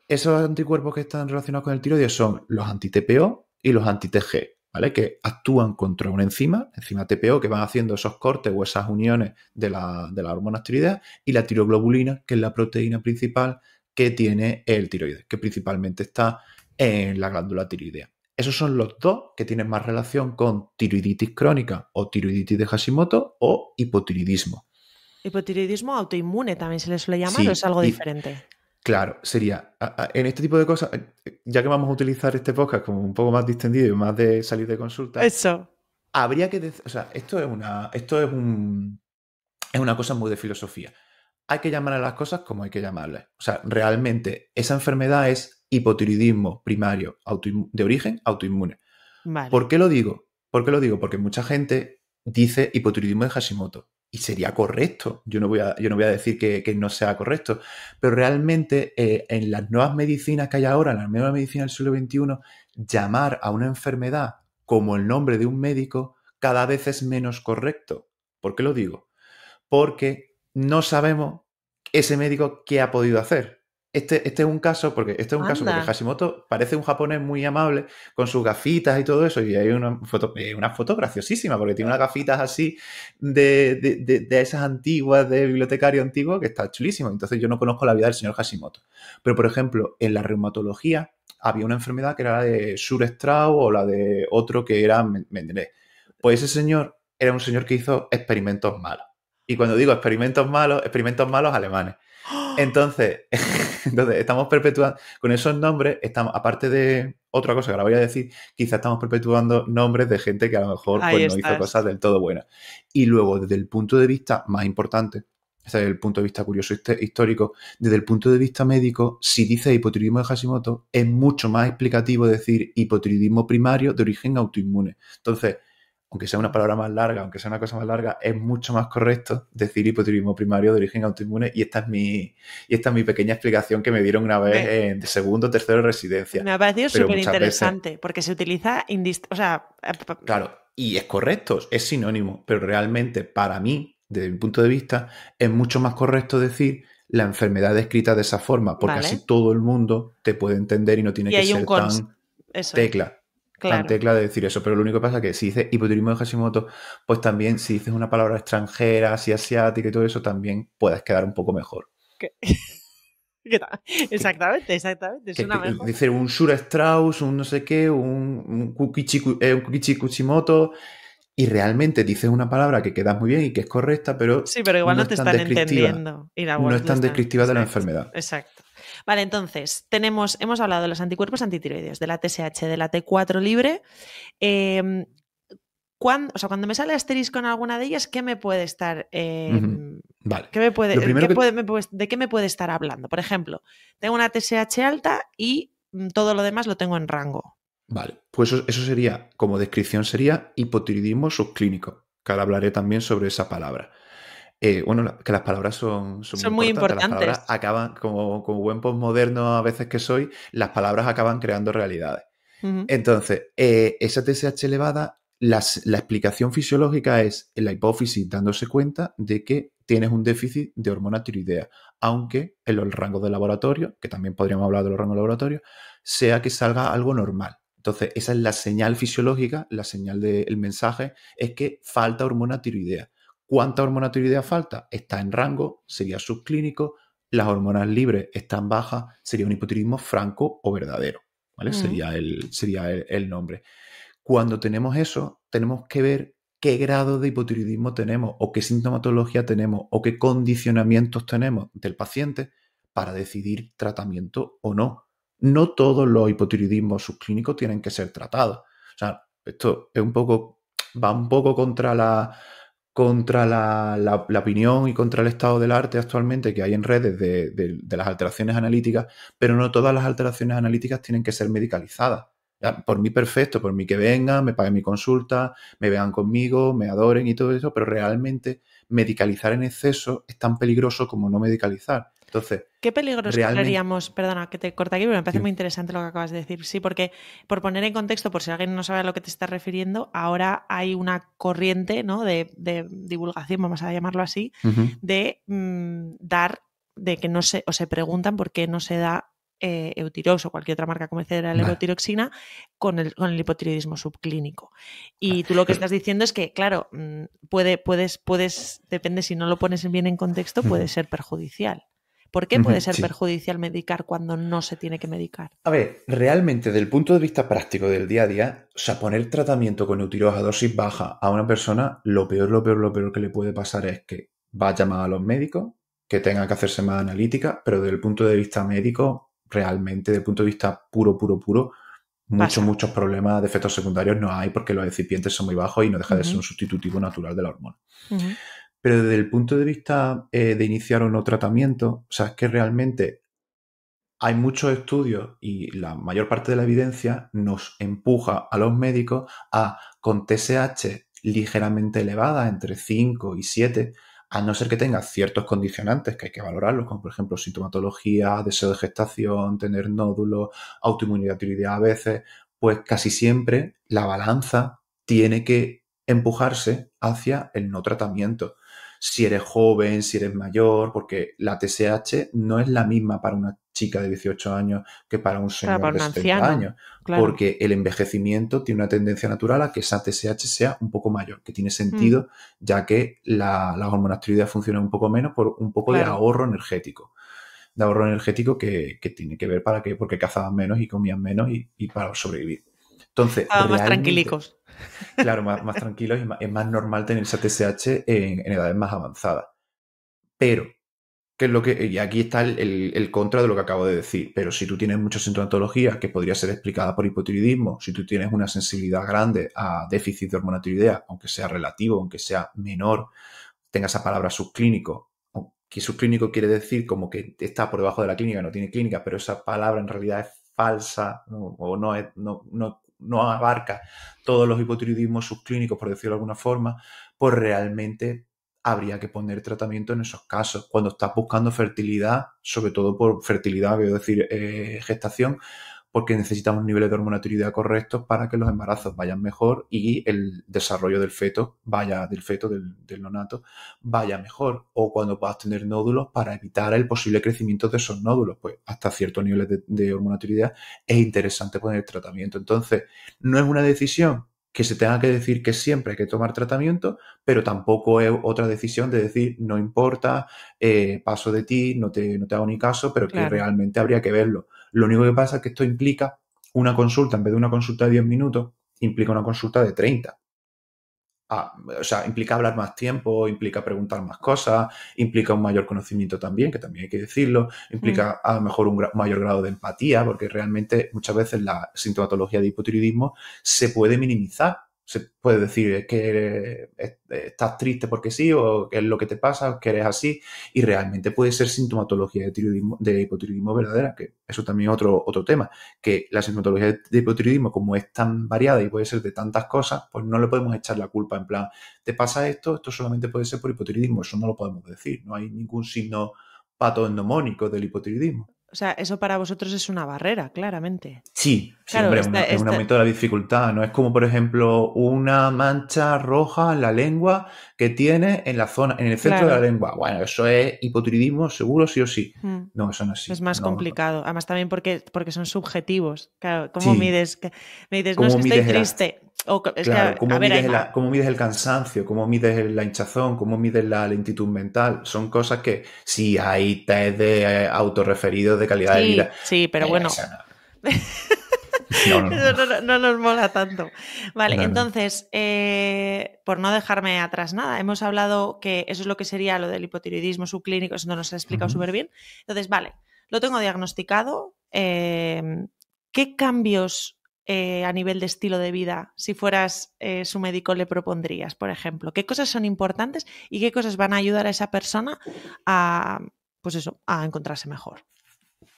Esos anticuerpos que están relacionados con el tiroides son los anti-TPO y los anti-TG, ¿vale? Que actúan contra una enzima TPO, que van haciendo esos cortes o esas uniones de la hormona tiroidea, y la tiroglobulina, que es la proteína principal que tiene el tiroides, que principalmente está en la glándula tiroidea. Esos son los dos que tienen más relación con tiroiditis crónica o tiroiditis de Hashimoto o hipotiroidismo. Hipotiroidismo autoinmune también se le suele llamar, ¿o es Sí, algo y diferente? claro, sería, en este tipo de cosas, ya que vamos a utilizar este podcast como un poco más distendido y más de salir de consulta, Eso. habría que decir, o sea, esto es una cosa muy de filosofía. Hay que llamar a las cosas como hay que llamarlas. O sea, realmente esa enfermedad es hipotiroidismo primario de origen autoinmune. ¿Por Vale. qué lo digo? ¿Por qué lo digo? Porque mucha gente dice hipotiroidismo de Hashimoto. Y sería correcto. Yo no voy a decir que no sea correcto. Pero realmente en las nuevas medicinas que hay ahora, en las nuevas medicinas del siglo XXI, llamar a una enfermedad como el nombre de un médico cada vez es menos correcto. ¿Por qué lo digo? Porque no sabemos ese médico qué ha podido hacer. Este es un caso porque Anda. Hashimoto parece un japonés muy amable con sus gafitas y todo eso, y hay una foto graciosísima porque tiene unas gafitas así de esas antiguas, de bibliotecario antiguo, que está chulísimo. Entonces yo no conozco la vida del señor Hashimoto. Pero, por ejemplo, en la reumatología había una enfermedad que era la de Suhr-Strauss o la de otro que era Mendeleev. Pues ese señor era un señor que hizo experimentos malos. Y cuando digo experimentos malos alemanes. ¡Oh! Entonces, estamos perpetuando, con esos nombres, aparte de otra cosa que ahora voy a decir, quizás estamos perpetuando nombres de gente que a lo mejor pues, Ahí no hizo cosas estás. del todo buenas. Y luego, desde el punto de vista más importante, desde el punto de vista curioso histórico, desde el punto de vista médico, si dices hipotiroidismo de Hashimoto, es mucho más explicativo decir hipotiroidismo primario de origen autoinmune. Entonces, aunque sea una palabra más larga, aunque sea una cosa más larga, es mucho más correcto decir hipotiroidismo primario de origen autoinmune, y esta es mi pequeña explicación que me dieron una vez Me, en segundo o tercero de residencia. me ha parecido Pero súper muchas veces, interesante porque se utiliza, o sea, claro, y es correcto, es sinónimo, pero realmente para mí, desde mi punto de vista, es mucho más correcto decir la enfermedad descrita de esa forma, porque vale. así todo el mundo te puede entender y no tiene Y que hay un ser tan eso es, tecla, claro. de decir eso. Pero lo único que pasa es que si dices hipotiroidismo de Hashimoto, pues también si dices una palabra extranjera, así asiática y todo eso, también puedes quedar un poco mejor. ¿Qué- qué tal? Que, Exactamente, exactamente. Suena mejor. Dice un Shura Strauss, un no sé qué, un Kukichi Kuchimoto, y realmente dices una palabra que queda muy bien y que es correcta, pero Sí, pero igual no no te es tan están descriptiva. entendiendo. Y la No word es le tan están. descriptiva de la Exacto, enfermedad. exacto. Vale, entonces, hemos hablado de los anticuerpos antitiroideos, de la TSH, de la T4 libre. Em, cuando me sale asterisco en alguna de ellas, ¿qué me puede estar. Vale. ¿Qué me Lo puede, primero que... de qué me puede estar hablando? Por ejemplo, tengo una TSH alta y todo lo demás lo tengo en rango. Vale, pues eso sería, como descripción sería hipotiroidismo subclínico, que ahora hablaré también sobre esa palabra. Bueno, que las palabras son muy Son muy importantes. Las palabras importantes. acaban, como buen postmoderno a veces que soy, las palabras acaban creando realidades. Ujú. Entonces, esa TSH elevada, la explicación fisiológica es en la hipófisis dándose cuenta de que tienes un déficit de hormona tiroidea, aunque en los rangos de laboratorio, que también podríamos hablar de los rangos de laboratorio, sea que salga algo normal. Entonces, esa es la señal fisiológica, la señal del mensaje, es que falta hormona tiroidea. ¿Cuánta hormona tiroidea falta? Está en rango, sería subclínico. Las hormonas libres están bajas, sería un hipotiroidismo franco o verdadero. ¿Vale? Ujú. Sería el nombre. Cuando tenemos eso, tenemos que ver qué grado de hipotiroidismo tenemos o qué sintomatología tenemos o qué condicionamientos tenemos del paciente para decidir tratamiento o no. No todos los hipotiroidismos subclínicos tienen que ser tratados. O sea, esto va un poco contra la opinión y contra el estado del arte actualmente que hay en redes de las alteraciones analíticas, pero no todas las alteraciones analíticas tienen que ser medicalizadas. Ya, por mí perfecto, por mí que vengan, me paguen mi consulta, me vean conmigo, me adoren y todo eso, pero realmente medicalizar en exceso es tan peligroso como no medicalizar. Entonces, ¿qué peligros realmente... correríamos? Perdona, que te corta aquí, pero me parece Dime. muy interesante lo que acabas de decir. Sí, porque por poner en contexto, por si alguien no sabe a lo que te estás refiriendo, ahora hay una corriente, ¿no?, de divulgación, vamos a llamarlo así, Ujú. de dar, de que no se, o se preguntan por qué no se da Eutirox o cualquier otra marca comercial de la Vale. levotiroxina con el hipotiroidismo subclínico. Y tú lo que estás diciendo es que, claro, puedes, depende si no lo pones bien en contexto, puede ser perjudicial. ¿Por qué puede ser Sí. perjudicial medicar cuando no se tiene que medicar? A ver, realmente, desde el punto de vista práctico del día a día, o sea, poner tratamiento con Eutirox a dosis baja a una persona, lo peor que le puede pasar es que va a llamar a los médicos, que tengan que hacerse más analítica, pero desde el punto de vista médico, realmente, desde el punto de vista puro, Pasa. muchos problemas de efectos secundarios no hay porque los excipientes son muy bajos y no deja de ser Uh-huh. un sustitutivo natural de la hormona. Uh-huh. Pero desde el punto de vista de iniciar un nuevo tratamiento, o sea, es que realmente hay muchos estudios y la mayor parte de la evidencia nos empuja a los médicos a, con TSH ligeramente elevada, entre 5 y 7, a no ser que tenga ciertos condicionantes que hay que valorarlos, como por ejemplo sintomatología, deseo de gestación, tener nódulos, autoinmunidad tiroidea a veces, pues casi siempre la balanza tiene que empujarse hacia el no tratamiento. Si eres joven, si eres mayor, porque la TSH no es la misma para una chica de 18 años que para un Claro, señor para de un 70 anciano. años, Claro. porque el envejecimiento tiene una tendencia natural a que esa TSH sea un poco mayor, que tiene Mm, sentido ya que las hormonas tiroideas funcionan un poco menos por un poco de claro. ahorro energético que tiene que ver para que, porque cazaban menos y comían menos y para sobrevivir. Entonces, Estaban más realmente, tranquilicos. claro, más tranquilos y es más normal tener esa TSH en edades más avanzadas. Pero que es lo que, y aquí está el contra de lo que acabo de decir, pero si tú tienes mucha sintomatología que podría ser explicada por hipotiroidismo, si tú tienes una sensibilidad grande a déficit de hormona tiroidea, aunque sea relativo, aunque sea menor, tenga esa palabra subclínico, que subclínico quiere decir como que está por debajo de la clínica, no tiene clínica, pero esa palabra en realidad es falsa, ¿no? O no abarca todos los hipotiroidismos subclínicos, por decirlo de alguna forma, pues realmente habría que poner tratamiento en esos casos. Cuando estás buscando fertilidad, sobre todo por fertilidad, quiero decir, gestación, porque necesitamos niveles de hormona tiroidea correctos para que los embarazos vayan mejor y el desarrollo del feto del neonato, vaya mejor. O cuando puedas tener nódulos para evitar el posible crecimiento de esos nódulos, pues hasta ciertos niveles de hormona tiroidea es interesante poner tratamiento. Entonces, no es una decisión que se tenga que decir que siempre hay que tomar tratamiento, pero tampoco es otra decisión de decir no importa, paso de ti, no te hago ni caso, pero que Claro. realmente habría que verlo. Lo único que pasa es que esto implica una consulta, en vez de una consulta de 10 minutos, implica una consulta de 30. O sea, implica hablar más tiempo, implica preguntar más cosas, implica un mayor conocimiento también, que también hay que decirlo, Mm. implica a lo mejor un mayor grado de empatía, porque realmente muchas veces la sintomatología de hipotiroidismo se puede minimizar. Se puede decir que estás triste porque sí, o qué es lo que te pasa, o que eres así, y realmente puede ser sintomatología de hipotiroidismo verdadera, que eso también es otro tema, que la sintomatología de hipotiroidismo, como es tan variada y puede ser de tantas cosas, pues no le podemos echar la culpa en plan, ¿te pasa esto solamente puede ser por hipotiroidismo? Eso no lo podemos decir, no hay ningún signo patoendomónico del hipotiroidismo. O sea, eso para vosotros es una barrera, claramente. Sí, Claro, hombre, es un aumento de la dificultad. No es como, por ejemplo, una mancha roja en la lengua que tiene en la zona, en el centro de la claro. lengua. Bueno, eso es hipotiroidismo, seguro, sí o sí. Mm. No, eso no es Es así. más No. complicado. Además, también porque son subjetivos. Claro, ¿cómo Sí. mides? Me dices, no, es ¿Cómo que estoy mides el, triste. Es que, Claro, a ver, hay más. cómo mides el cansancio, cómo mides la hinchazón, cómo mides la lentitud mental? Son cosas que sí hay test de autorreferidos de calidad de vida. Sí, sí, pero bueno. Eso no. Eso no nos mola tanto. Vale, No, no. entonces, por no dejarme atrás nada, hemos hablado que eso es lo que sería lo del hipotiroidismo subclínico, eso nos ha explicado Ujú. súper bien. Entonces, vale, lo tengo diagnosticado. ¿Qué cambios a nivel de estilo de vida, si fueras su médico, le propondrías, por ejemplo? ¿Qué cosas son importantes y qué cosas van a ayudar a esa persona a, pues eso, a encontrarse mejor?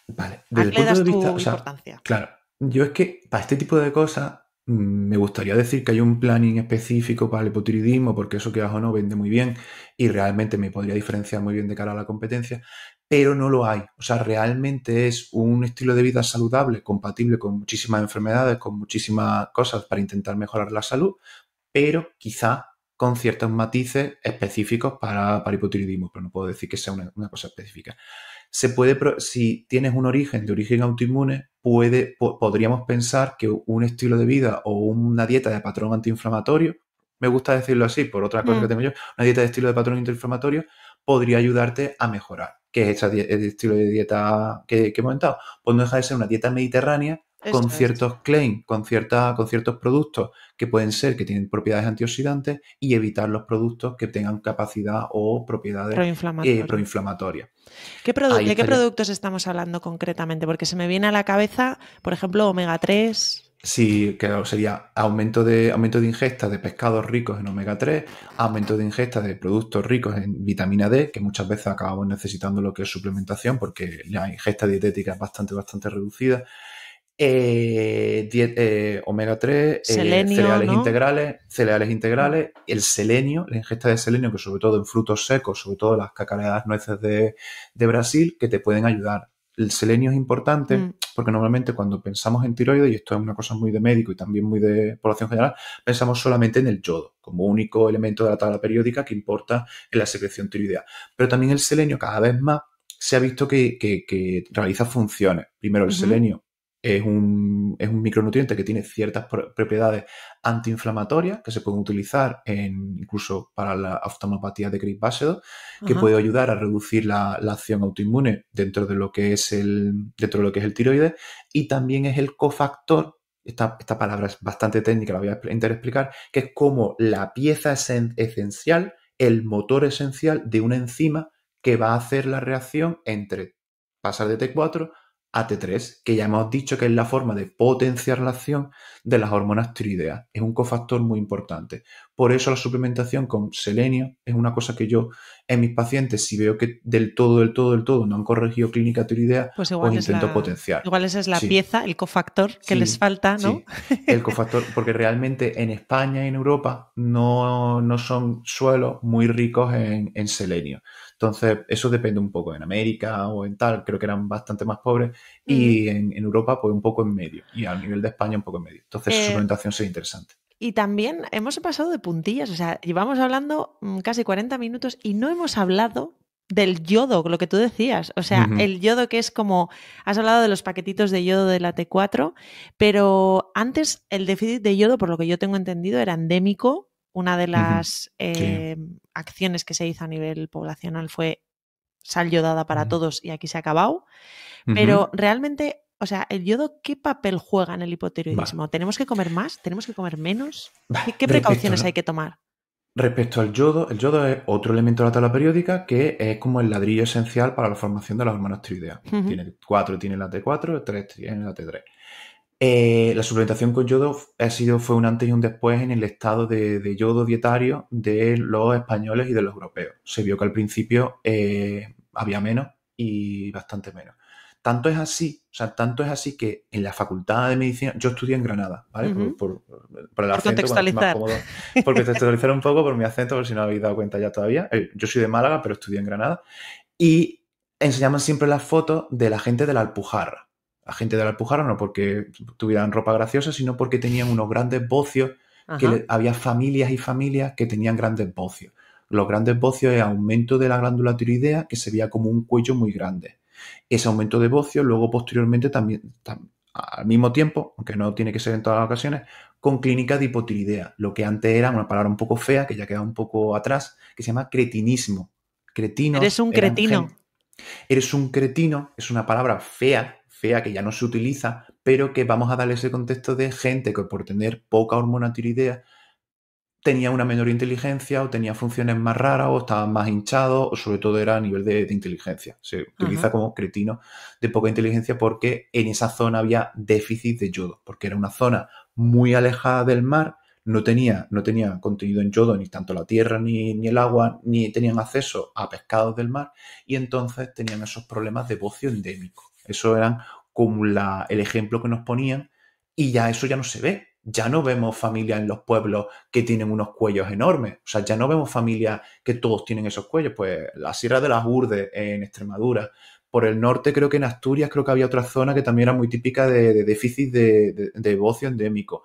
Vale, ¿A desde qué el le punto das de vista, tu o sea, importancia? claro, yo es que para este tipo de cosas me gustaría decir que hay un planning específico para el hipotiroidismo, porque eso que o no vende muy bien y realmente me podría diferenciar muy bien de cara a la competencia, pero no lo hay. O sea, realmente es un estilo de vida saludable, compatible con muchísimas enfermedades, con muchísimas cosas para intentar mejorar la salud, pero quizá con ciertos matices específicos para hipotiroidismo, pero no puedo decir que sea una cosa específica. Si tienes un origen de origen autoinmune, podríamos pensar que un estilo de vida o una dieta de patrón antiinflamatorio, me gusta decirlo así por otra cosa que tengo yo, una dieta de estilo de patrón antiinflamatorio podría ayudarte a mejorar. ¿Qué es el estilo de dieta que he comentado? Pues no deja de ser una dieta mediterránea con Eso es. ciertos claims, con ciertos productos que pueden ser que tienen propiedades antioxidantes y evitar los productos que tengan capacidad o propiedades Proinflamatorio. proinflamatorias. Ahí ¿De qué estaría. productos estamos hablando concretamente? Porque se me viene a la cabeza, por ejemplo, omega 3. Sí, que sería aumento de ingesta de pescados ricos en omega 3, aumento de ingesta de productos ricos en vitamina D, que muchas veces acabamos necesitando lo que es suplementación porque la ingesta dietética es bastante reducida. Omega 3, Selenio, ¿no? cereales integrales, el selenio, la ingesta de selenio, que sobre todo en frutos secos, sobre todo las cacareadas nueces de Brasil, que te pueden ayudar. El selenio es importante porque normalmente cuando pensamos en tiroides, y esto es una cosa muy de médico y también muy de población general, pensamos solamente en el yodo como único elemento de la tabla periódica que importa en la secreción tiroidea. Pero también el selenio cada vez más se ha visto que realiza funciones. Primero, el selenio es un micronutriente que tiene ciertas propiedades antiinflamatorias que se pueden utilizar incluso para la oftalmopatía de Crigg-Basedow, que puede ayudar a reducir la acción autoinmune dentro de lo que es el tiroides, y también es el cofactor. Esta palabra es bastante técnica, la voy a intentar explicar, que es como la pieza esencial, el motor esencial de una enzima que va a hacer la reacción entre pasar de T4 a T3, que ya hemos dicho que es la forma de potenciar la acción de las hormonas tiroideas. Es un cofactor muy importante. Por eso la suplementación con selenio es una cosa que yo en mis pacientes, si veo que del todo no han corregido clínica tiroidea, Pues pues intento potenciar. igual esa es la Sí. pieza, el cofactor que les Sí, falta, ¿no? sí. El cofactor, porque realmente en España y en Europa no son suelos muy ricos en selenio. Entonces, eso depende un poco. En América o en tal, creo que eran bastante más pobres. Y en Europa, pues un poco en medio. Y a nivel de España, un poco en medio. Entonces, su suplementación sería interesante. Y también hemos pasado de puntillas, o sea, llevamos hablando casi 40 minutos y no hemos hablado del yodo, lo que tú decías. O sea, el yodo que es como, has hablado de los paquetitos de yodo de la T4, pero antes el déficit de yodo, por lo que yo tengo entendido, era endémico. Una de las Sí. acciones que se hizo a nivel poblacional fue sal yodada para todos y aquí se ha acabado. Pero realmente, o sea, ¿el yodo qué papel juega en el hipotiroidismo? Vale. ¿Tenemos que comer más? ¿Tenemos que comer menos? Vale. ¿Qué precauciones hay que tomar? Respecto al yodo, el yodo es otro elemento de la tabla periódica que es como el ladrillo esencial para la formación de las hormonas tiroideas. Tiene 4, tiene la T4, 3 tiene la T3. La suplementación con yodo fue un antes y un después en el estado de yodo dietario de los españoles y de los europeos. Se vio que al principio había menos y bastante menos. Tanto es así que en la Facultad de Medicina, yo estudié en Granada, ¿vale? Por el acento, cuando estoy más cómodo, porque textualizar un poco por mi acento, por si no habéis dado cuenta ya todavía. Yo soy de Málaga, pero estudié en Granada. Y enseñaban siempre las fotos de la gente de la Alpujarra. La gente de la Alpujarra no porque tuvieran ropa graciosa, sino porque tenían unos grandes bocios, que había familias y familias que tenían grandes bocios. Los grandes bocios es aumento de la glándula tiroidea, que se veía como un cuello muy grande. Ese aumento de bocios luego posteriormente también al mismo tiempo, aunque no tiene que ser en todas las ocasiones, con clínica de hipotiroidea, lo que antes era una palabra un poco fea, que ya queda un poco atrás, que se llama cretinismo. Eres un cretino. Eres un cretino, es una palabra fea que ya no se utiliza, pero que vamos a darle ese contexto de gente que por tener poca hormona tiroidea tenía una menor inteligencia o tenía funciones más raras o estaban más hinchados o sobre todo era a nivel de inteligencia. Se utiliza como cretino de poca inteligencia porque en esa zona había déficit de yodo, porque era una zona muy alejada del mar, no tenía contenido en yodo ni tanto la tierra ni el agua, ni tenían acceso a pescados del mar y entonces tenían esos problemas de bocio endémico. Eso eran como el ejemplo que nos ponían y ya eso ya no se ve. Ya no vemos familias en los pueblos que tienen unos cuellos enormes. O sea, ya no vemos familias que todos tienen esos cuellos. Pues la Sierra de las Urdes en Extremadura. Por el norte creo que en Asturias creo que había otra zona que también era muy típica de déficit de bocio endémico.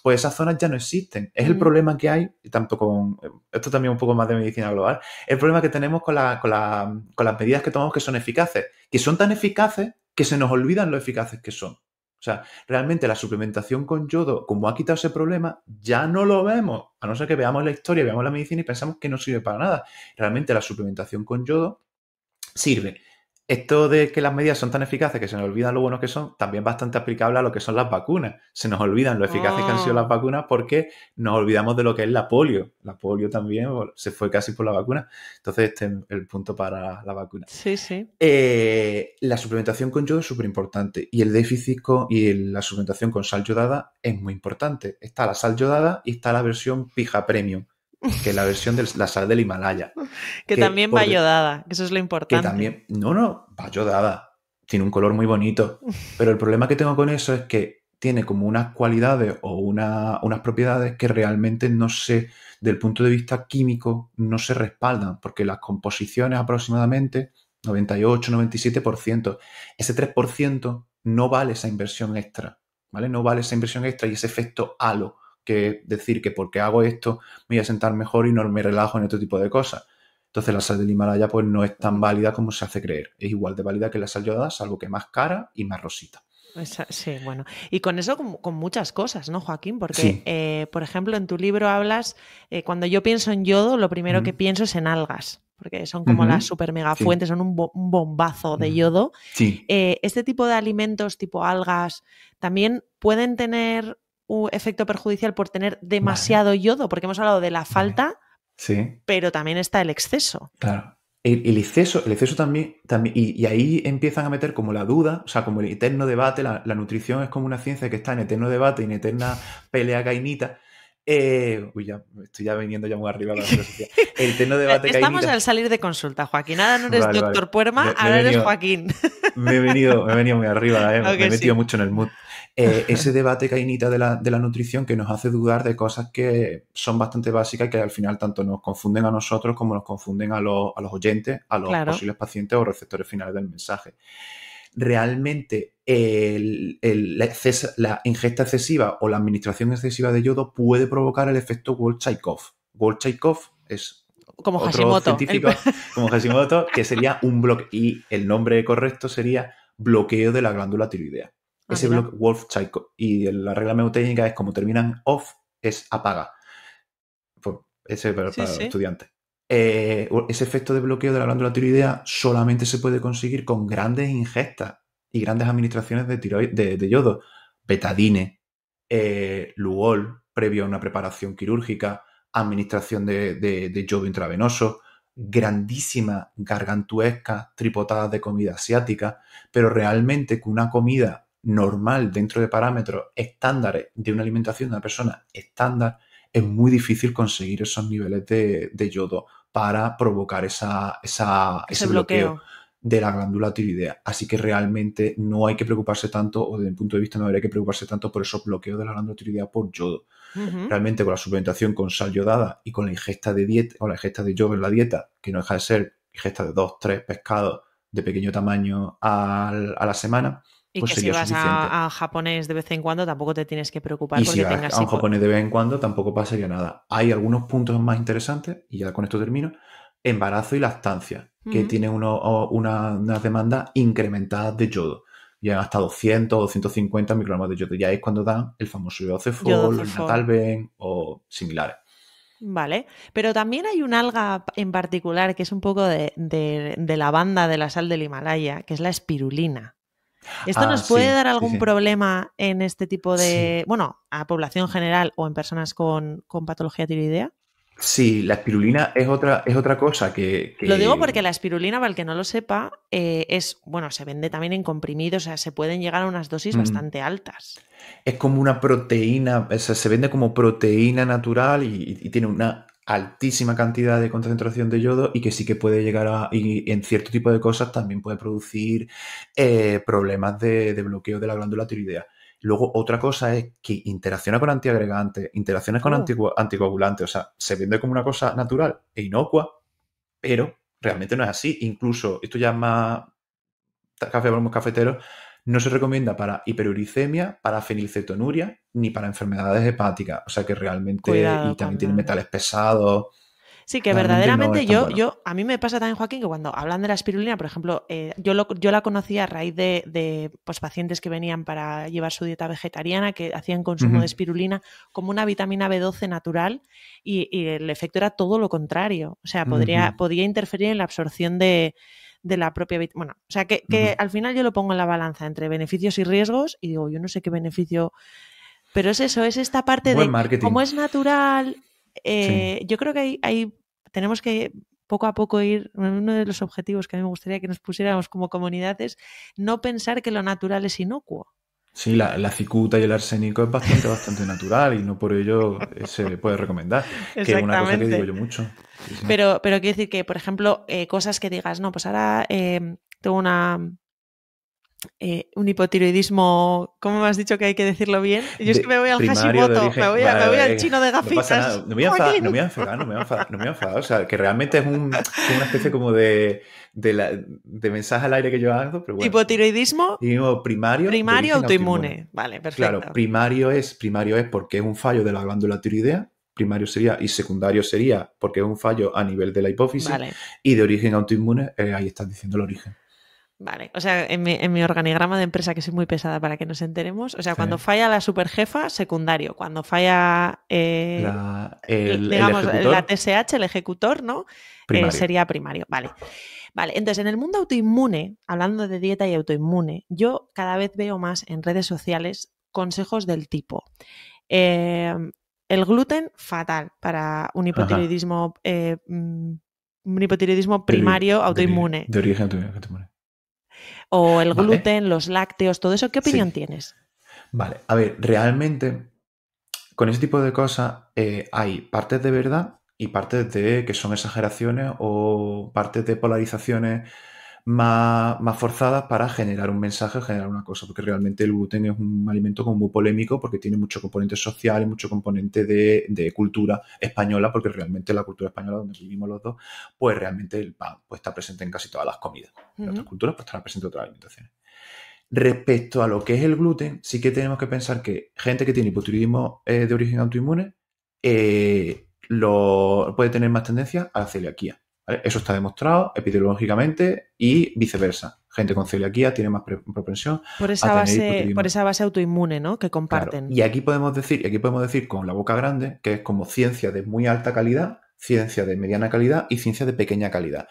Pues esas zonas ya no existen. Es el problema que hay, tanto con esto también un poco más de medicina global, el problema que tenemos con las medidas que tomamos que son eficaces. Que son tan eficaces que se nos olvidan lo eficaces que son. O sea, realmente la suplementación con yodo, como ha quitado ese problema, ya no lo vemos. A no ser que veamos la historia, veamos la medicina y pensamos que no sirve para nada. Realmente la suplementación con yodo sirve. Esto de que las medidas son tan eficaces que se nos olvidan lo buenos que son, también es bastante aplicable a lo que son las vacunas. Se nos olvidan lo eficaces que han sido las vacunas porque nos olvidamos de lo que es la polio. La polio también se fue casi por la vacuna. Entonces, este es el punto para la vacuna. Sí, sí. La suplementación con yodo es súper importante y el déficit la suplementación con sal yodada es muy importante. Está la sal yodada y está la versión pija premium, que es la versión de la sal del Himalaya. Que también va yodada, que eso es lo importante. Que también, no, va yodada. Tiene un color muy bonito. Pero el problema que tengo con eso es que tiene como unas cualidades o unas propiedades que realmente no sé, del punto de vista químico, no se respaldan, porque las composiciones aproximadamente, 98-97%, ese 3% no vale esa inversión extra, ¿vale? No vale esa inversión extra y ese efecto halo, que es decir que porque hago esto me voy a sentar mejor y no me relajo en otro tipo de cosas. Entonces la sal del Himalaya pues no es tan válida como se hace creer. Es igual de válida que la sal yodada, salvo que más cara y más rosita. Sí, bueno. Y con eso, con muchas cosas, ¿no, Joaquín? Porque, sí. Por ejemplo, en tu libro hablas, cuando yo pienso en yodo, lo primero que pienso es en algas, porque son como las super mega fuentes, son un bombazo de yodo. Sí. Este tipo de alimentos, tipo algas, también pueden tener un efecto perjudicial por tener demasiado yodo, porque hemos hablado de la falta, sí. Pero también está el exceso. Claro. El exceso también y ahí empiezan a meter como la duda, o sea, como el eterno debate, la nutrición es como una ciencia que está en eterno debate y en eterna pelea cainita. Ya estoy viniendo ya muy arriba de la filosofía. El eterno debate Estamos cainita. al salir de consulta, Joaquín. Ahora no eres doctor Puerma, ahora eres Joaquín. Me he venido muy arriba, me he metido mucho en el mood. Ese debate cainita de la nutrición que nos hace dudar de cosas que son bastante básicas y que al final tanto nos confunden a nosotros como nos confunden a los oyentes, a los posibles pacientes o receptores finales del mensaje. Realmente la ingesta excesiva o la administración excesiva de yodo puede provocar el efecto Wolff-Chaikoff. Wolff-Chaikoff es como otro Hashimoto, científico como Hashimoto, que sería un bloqueo, y el nombre correcto sería bloqueo de la glándula tiroidea. Ese bloqueo, Wolff-Chaikoff, y la regla mnemotécnica es como terminan off, es apaga. Pues ese para los estudiantes. Ese efecto de bloqueo de la glándula tiroidea solamente se puede conseguir con grandes ingestas y grandes administraciones de yodo. Betadine, Lugol, previo a una preparación quirúrgica, administración de yodo intravenoso, grandísimas, gargantuescas tripotadas de comida asiática, pero realmente con una comida normal dentro de parámetros estándares de una alimentación de una persona estándar, es muy difícil conseguir esos niveles de yodo para provocar ese bloqueo de la glándula tiroidea. Así que realmente no hay que preocuparse tanto, o desde mi punto de vista no habría que preocuparse tanto por esos bloqueos de la glándula tiroidea por yodo. Realmente con la suplementación con sal yodada y con la ingesta de dieta, o la ingesta de yodo en la dieta, que no deja de ser ingesta de 2-3 pescados de pequeño tamaño a la semana, y pues que sería si vas suficiente. a japonés de vez en cuando tampoco te tienes que preocupar. Y si vas a un japonés de vez en cuando tampoco pasaría nada. Hay algunos puntos más interesantes, y ya con esto termino. Embarazo y lactancia, que tienen unas demandas incrementadas de yodo. Llegan hasta 200 o 250 microgramos de yodo. Ya es cuando dan el famoso yodocefol, el natalben o similares. Vale, pero también hay un alga en particular que es un poco de la banda de la sal del Himalaya, que es la espirulina. ¿Esto Ah, nos puede sí, dar sí, algún sí. problema en este tipo Sí. de, bueno, a población general o en personas con patología tiroidea? Sí, la espirulina es otra cosa Lo digo porque la espirulina, para el que no lo sepa, bueno, se vende también en comprimidos, o sea, se pueden llegar a unas dosis mm, bastante altas. es como una proteína, o sea, se vende como proteína natural y tiene una altísima cantidad de concentración de yodo y que sí que puede llegar a, y en cierto tipo de cosas también puede producir problemas de bloqueo de la glándula tiroidea. Luego, otra cosa es que interacciona con antiagregantes, interacciona con Oh, anticoagulantes, o sea, se vende como una cosa natural e inocua, pero realmente no es así. Incluso, esto ya es más café para los cafeteros, no se recomienda para hiperuricemia, para fenilcetonuria, ni para enfermedades hepáticas. O sea que realmente, y cuidado también tiene con... metales pesados, Sí, que realmente no es verdaderamente tan bueno. a mí me pasa también, Joaquín, que cuando hablan de la espirulina, por ejemplo, yo la conocí a raíz de pues, pacientes que venían para llevar su dieta vegetariana, que hacían consumo de Ujú, espirulina como una vitamina B12 natural y el efecto era todo lo contrario. O sea, ujú, podía interferir en la absorción de la propia vitamina. Bueno, o sea, que ujú. al final yo lo pongo en la balanza entre beneficios y riesgos y digo, yo no sé qué beneficio, pero es eso, es esta parte Buen de marketing. cómo es natural. Sí. Yo creo que tenemos que poco a poco ir, uno de los objetivos que a mí me gustaría que nos pusiéramos como comunidad es no pensar que lo natural es inocuo. Sí, la cicuta y el arsénico es bastante, bastante natural y no por ello se puede recomendar, que es una cosa que digo Exactamente. yo mucho. Sí, sí. Pero quiero decir que, por ejemplo, cosas que digas, no, pues ahora tengo un hipotiroidismo, ¿cómo me has dicho que hay que decirlo bien? Yo es que me De voy al primario de Hashimoto, origen. me voy al Vale, chino de no pasa nada. gafitas. No me voy a enfadar, no Joaquín. me voy a enfadar, no me voy a enfadar, no me voy a enfadar. O sea, que realmente es como una especie como de mensaje al aire que yo hago, pero bueno. Hipotiroidismo Digo primario de primario origen autoinmune. autoinmune. Vale, Claro, perfecto. primario es porque es un fallo de la glándula tiroidea. Primario sería, y secundario sería porque es un fallo a nivel de la hipófisis. Vale, Y de origen autoinmune, ahí estás diciendo el origen. vale. O sea, en mi organigrama de empresa, que soy muy pesada para que nos enteremos, o sea, Sí. cuando falla la superjefa, secundario. Cuando falla, El digamos, la ejecutor, TSH, el ejecutor, ¿no? primario. Sería primario. Vale. Vale, entonces en el mundo autoinmune, hablando de dieta y autoinmune, yo cada vez veo más en redes sociales consejos del tipo. eh, el gluten, fatal para Ajá. un hipotiroidismo primario autoinmune. De origen autoinmune. O el Vale, gluten, los lácteos, todo eso. ¿Qué opinión sí. tienes? Vale, a ver, realmente con ese tipo de cosas hay partes de verdad y partes de que son exageraciones o partes de polarizaciones más forzadas para generar un mensaje o generar una cosa, porque realmente el gluten es un alimento como muy polémico porque tiene mucho componente social y mucho componente de cultura española, porque realmente la cultura española donde vivimos los dos, pues realmente el pan pues, está presente en casi todas las comidas. Uh En otras -huh. culturas pues estará presente en otras alimentaciones. Respecto a lo que es el gluten, sí que tenemos que pensar que gente que tiene hipotiroidismo de origen autoinmune puede tener más tendencia a la celiaquía. ¿Vale? Eso está demostrado epidemiológicamente y viceversa. Gente con celiaquía tiene más propensión a tener Por hipotiroidismo. esa base autoinmune, ¿no? Que Claro. comparten. Y aquí podemos decir con la boca grande que es como ciencia de muy alta calidad, ciencia de mediana calidad y ciencia de pequeña calidad.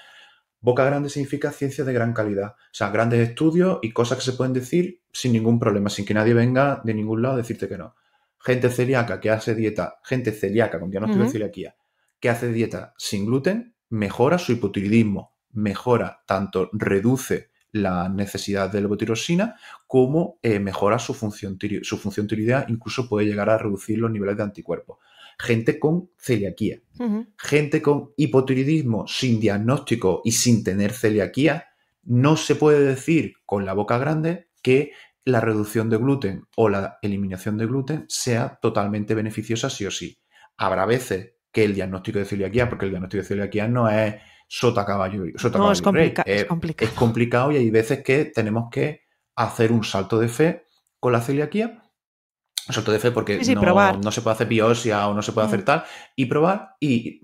Boca grande significa ciencia de gran calidad. O sea, grandes estudios y cosas que se pueden decir sin ningún problema, sin que nadie venga de ningún lado a decirte que no. Gente celíaca que hace dieta, gente celíaca con Uh diagnóstico de -huh. celiaquía, que hace dieta sin gluten, mejora su hipotiroidismo, mejora, tanto reduce la necesidad de levotiroxina como mejora su función tiroidea, incluso puede llegar a reducir los niveles de anticuerpos. Gente con celiaquía, Uh -huh. gente con hipotiroidismo sin diagnóstico y sin tener celiaquía, no se puede decir con la boca grande que la reducción de gluten o la eliminación de gluten sea totalmente beneficiosa sí o sí. Habrá veces que el diagnóstico de celiaquía, porque el diagnóstico de celiaquía no es sota, No, caballo y rey, es es complicado. complicado y hay veces que tenemos que hacer un salto de fe con la celiaquía, salto de fe porque Sí, sí, probar. no se puede hacer biopsia o no se puede hacer Mm. tal, y probar, y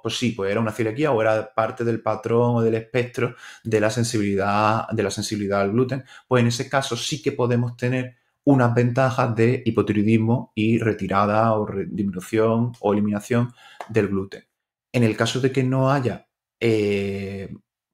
pues sí, pues era una celiaquía o era parte del patrón o del espectro de la sensibilidad al gluten, pues en ese caso sí que podemos tener unas ventajas de hipotiroidismo y retirada o disminución o eliminación del gluten. En el caso de que no haya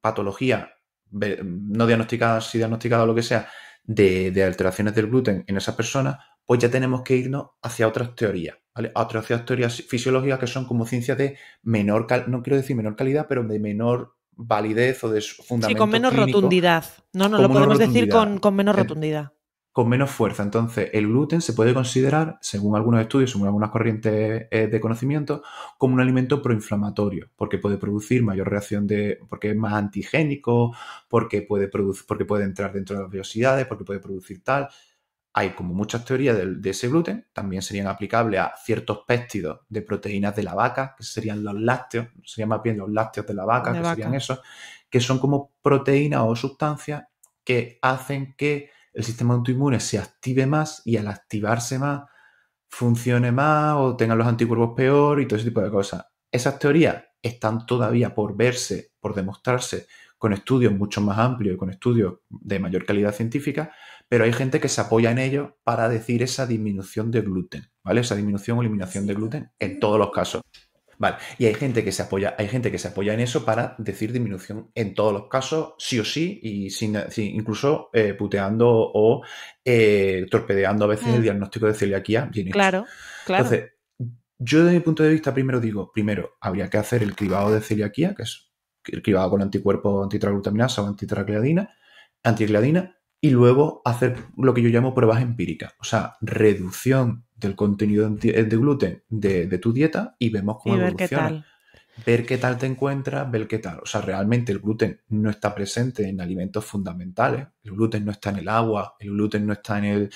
patología no diagnosticada, si diagnosticada o lo que sea, de alteraciones del gluten en esa persona, pues ya tenemos que irnos hacia otras teorías, ¿vale? A otras teorías fisiológicas que son como ciencias de menor, no quiero decir menor calidad, pero de menor validez o de Sí, con fundamentos menos clínicos, rotundidad. No, no, con lo menor podemos decir rotundidad. con menos rotundidad. Con menos fuerza. Entonces, el gluten se puede considerar, según algunos estudios, según algunas corrientes de conocimiento, como un alimento proinflamatorio, porque puede producir mayor reacción porque es más antigénico, porque puede entrar dentro de las vellosidades, porque puede producir tal. Hay como muchas teorías de ese gluten, también serían aplicables a ciertos péptidos de proteínas de la vaca, que serían los lácteos, serían más bien los lácteos de la vaca, De que serían vaca. esos, que son como proteínas o sustancias que hacen que el sistema autoinmune se active más y al activarse más funcione más o tengan los anticuerpos peor y todo ese tipo de cosas. Esas teorías están todavía por verse, por demostrarse con estudios mucho más amplios y con estudios de mayor calidad científica, pero hay gente que se apoya en ello para decir esa disminución de gluten, ¿vale? Esa disminución o eliminación de gluten en todos los casos. Vale, y hay gente que se apoya en eso para decir disminución en todos los casos, sí o sí, y incluso puteando o torpedeando a veces el diagnóstico de celiaquía bien hecho. Claro, claro. Entonces, yo desde mi punto de vista primero habría que hacer el cribado de celiaquía, que es el cribado con anticuerpos antitraglutamina o antigliadina, y luego hacer lo que yo llamo pruebas empíricas, o sea, reducción del contenido de gluten de tu dieta y vemos cómo Y ver qué evoluciona. tal. Ver qué tal te encuentras, ver qué tal. O sea, realmente el gluten no está presente en alimentos fundamentales. El gluten no está en el agua, el gluten no está en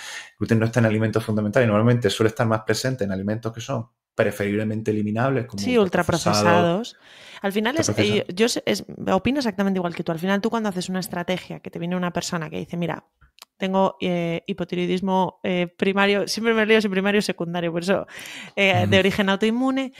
alimentos fundamentales. Normalmente suele estar más presente en alimentos que son preferiblemente eliminables, como Sí, ultraprocesados. ultraprocesados. Al final opino exactamente igual que tú. Al final tú cuando haces una estrategia que te viene una persona que dice, mira, tengo hipotiroidismo primario, siempre me lío si primario o secundario, por eso de origen autoinmune,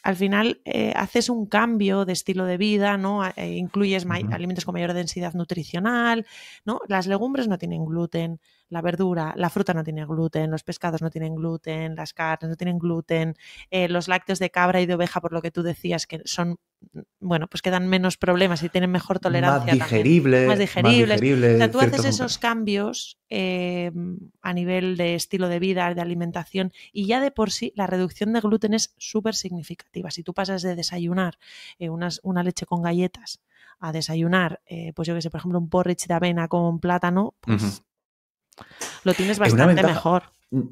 al final haces un cambio de estilo de vida, ¿no? Incluyes alimentos con mayor densidad nutricional, ¿no? Las legumbres no tienen gluten, la verdura, la fruta no tiene gluten, los pescados no tienen gluten, las carnes no tienen gluten, los lácteos de cabra y de oveja, por lo que tú decías, que son, bueno, pues que dan menos problemas y tienen mejor Más tolerancia también. Más digeribles. O sea, digerible tú haces ciertos. esos cambios a nivel de estilo de vida, de alimentación, y ya de por sí la reducción de gluten es súper significativa. Si tú pasas de desayunar una leche con galletas a desayunar, pues yo que sé, por ejemplo, un porridge de avena con plátano, pues lo tienes Es una bastante ventaja. mejor.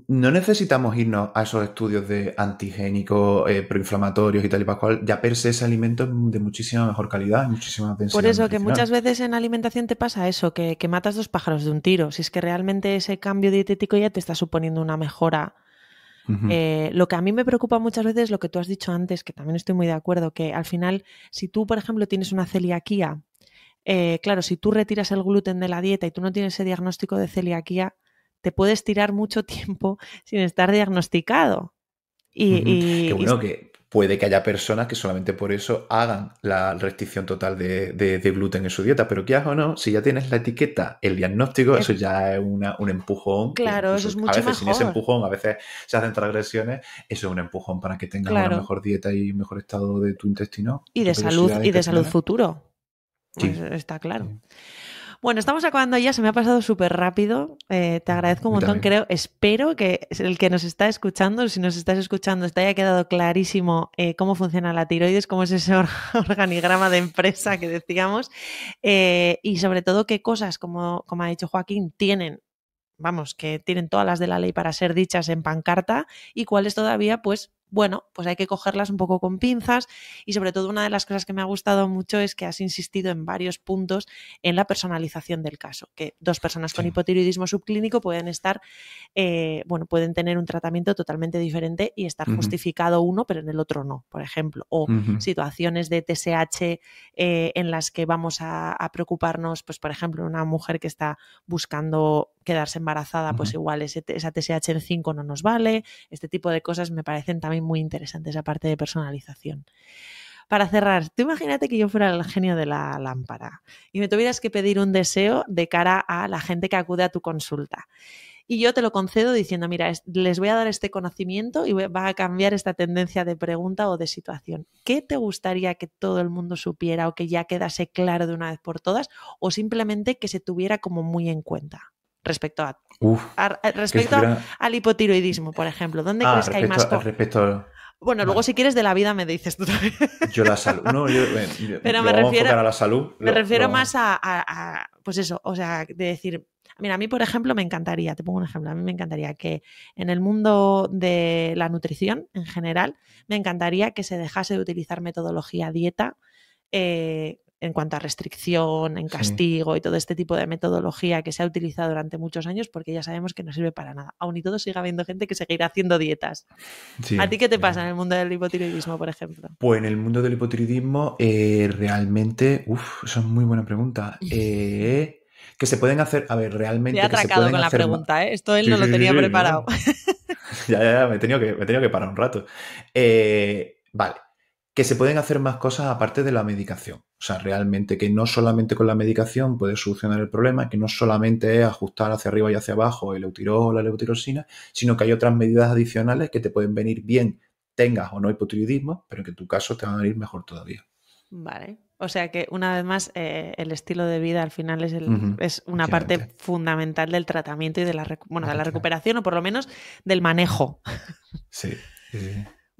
No necesitamos irnos a esos estudios de antigénicos, proinflamatorios y tal y pascual. Ya per se ese alimento es de muchísima mejor calidad y muchísima Por densidad eso que nutricional. muchas veces en alimentación te pasa eso, que matas dos pájaros de un tiro. Si es que realmente ese cambio dietético ya te está suponiendo una mejora. Lo que a mí me preocupa muchas veces es lo que tú has dicho antes, que también estoy muy de acuerdo, que al final, si tú, por ejemplo, tienes una celiaquía, claro, si tú retiras el gluten de la dieta y tú no tienes ese diagnóstico de celiaquía, te puedes tirar mucho tiempo sin estar diagnosticado. Que Y bueno, que puede que haya personas que solamente por eso hagan la restricción total de gluten en su dieta, pero quieras o no, si ya tienes la etiqueta, el diagnóstico, eso ya es un empujón, que claro, eso incluso es a mucho veces sin ese mejor. empujón, a veces se hacen transgresiones, eso es un empujón para que tengas una Claro. mejor dieta y un mejor estado de tu intestino, Y tus vellosidades de salud intestinales. futuro. Sí, Está claro. sí. Bueno, estamos acabando ya, se me ha pasado súper rápido. Te agradezco A un mí montón. también. Espero que el que nos está escuchando, si nos estás escuchando, te haya quedado clarísimo cómo funciona la tiroides, cómo es ese organigrama de empresa que decíamos, y sobre todo qué cosas, como ha dicho Joaquín, vamos, que tienen todas las de la ley para ser dichas en pancarta y cuáles todavía, pues, bueno, pues hay que cogerlas un poco con pinzas y sobre todo una de las cosas que me ha gustado mucho es que has insistido en varios puntos en la personalización del caso, que dos personas con Sí. hipotiroidismo subclínico pueden estar, bueno, pueden tener un tratamiento totalmente diferente y estar justificado uno, pero en el otro no, por ejemplo, o situaciones de TSH en las que vamos a preocuparnos, pues por ejemplo, una mujer que está buscando quedarse embarazada, pues igual esa TSH en 5 no nos vale. Este tipo de cosas me parecen también muy interesantes, aparte de personalización. Para cerrar, tú imagínate que yo fuera el genio de la lámpara y me tuvieras que pedir un deseo de cara a la gente que acude a tu consulta. y yo te lo concedo diciendo, mira, les voy a dar este conocimiento y va a cambiar esta tendencia de pregunta o de situación. ¿Qué te gustaría que todo el mundo supiera o que ya quedase claro de una vez por todas o simplemente que se tuviera como muy en cuenta respecto al hipotiroidismo, por ejemplo? ¿Dónde crees que hay más... Bueno, luego si quieres de la vida me dices tú también. Yo la salud. No, pero me refiero a enfocar a la salud. Me refiero más pues eso, o sea, de decir, mira, a mí, por ejemplo, me encantaría, te pongo un ejemplo, a mí me encantaría que en el mundo de la nutrición en general, me encantaría que se dejase de utilizar metodología dieta en cuanto a restricción, en castigo y todo este tipo de metodología que se ha utilizado durante muchos años, porque ya sabemos que no sirve para nada. Aún y todo sigue habiendo gente que seguirá haciendo dietas. Sí, ¿a ti qué te pasa en el mundo del hipotiroidismo, por ejemplo? Pues en el mundo del hipotiroidismo realmente, eso es muy buena pregunta. Que se pueden hacer, a ver, realmente... Te he atracado con la pregunta, ¿eh? Esto él no lo tenía preparado. No. Ya, me he tenido que parar un rato. Vale. Que se pueden hacer más cosas aparte de la medicación. O sea, realmente que no solamente con la medicación puedes solucionar el problema, que no solamente es ajustar hacia arriba y hacia abajo el eutirol o la levotirosina, sino que hay otras medidas adicionales que te pueden venir bien, tengas o no hipotiroidismo, pero que en tu caso te van a venir mejor todavía. Vale. O sea que, una vez más, el estilo de vida al final es una parte fundamental del tratamiento y de la recuperación, o por lo menos del manejo. Sí.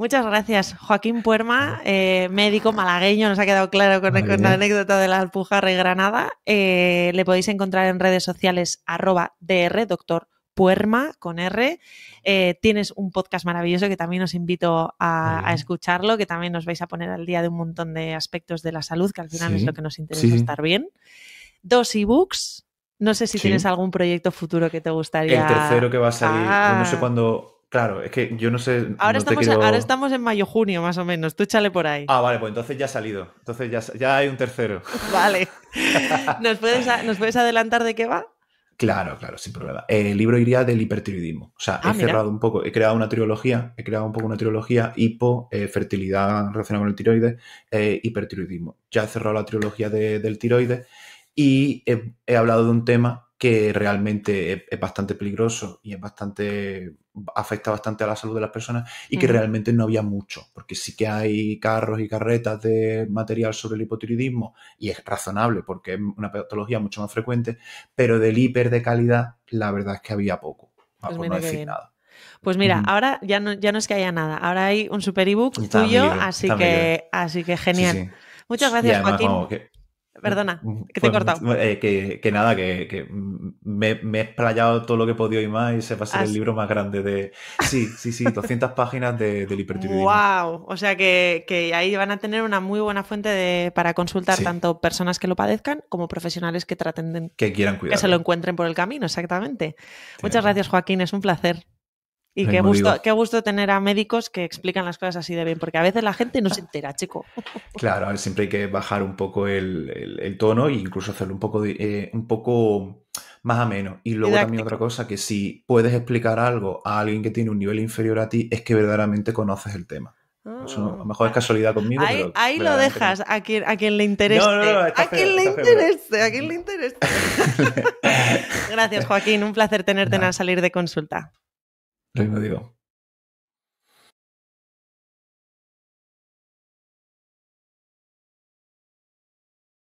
Muchas gracias, Joaquín Puerma, médico malagueño, nos ha quedado claro con la anécdota de la Alpujarra y Granada. Le podéis encontrar en redes sociales @dr, doctor Puerma, con R. Tienes un podcast maravilloso que también os invito a escucharlo, que también os vais a poner al día de un montón de aspectos de la salud, que al final es lo que nos interesa estar bien. 2 ebooks. No sé si tienes algún proyecto futuro que te gustaría... El tercero que va a salir, no sé cuándo... Claro, es que yo no sé... Ahora estamos en mayo-junio, más o menos. Tú échale por ahí. Ah, vale, pues entonces ya ha salido. Entonces ya hay un tercero. Vale. ¿Nos puedes adelantar de qué va? Claro, sin problema. El libro iría del hipertiroidismo. O sea, he cerrado un poco, he creado una trilogía, hipo, fertilidad relacionada con el tiroides, hipertiroidismo. Ya he cerrado la trilogía del tiroides y he hablado de un tema que realmente es bastante peligroso y afecta bastante a la salud de las personas y que realmente no había mucho, porque sí que hay carros y carretas de material sobre el hipotiroidismo y es razonable porque es una patología mucho más frecuente, pero del hiper de calidad la verdad es que había poco, por no decir nada. Pues mira, ahora ya no es que haya nada, ahora hay un super ebook tuyo, así que genial. Sí. Muchas gracias, Joaquín. Perdona, que te he cortado. Que nada, que me he explayado todo lo que he podido y más y se va a ser el libro más grande de... Sí, 200 páginas del hipertiroidismo. ¡Wow! O sea que ahí van a tener una muy buena fuente para consultar tanto personas que lo padezcan como profesionales que traten que quieran cuidar. Que se lo encuentren por el camino, exactamente. Muchas gracias, Joaquín, es un placer. Y qué gusto tener a médicos que explican las cosas así de bien, porque a veces la gente no se entera, chico. Claro, a ver, siempre hay que bajar un poco el tono e incluso hacerlo un poco más ameno. Y luego también otra cosa, que si puedes explicar algo a alguien que tiene un nivel inferior a ti, es que verdaderamente conoces el tema. Eso, a lo mejor es casualidad conmigo, pero... Ahí lo dejas a quien le interese. A quien le interese. Gracias, Joaquín. Un placer tenerte en Al Salir de Consulta. Lo mismo digo.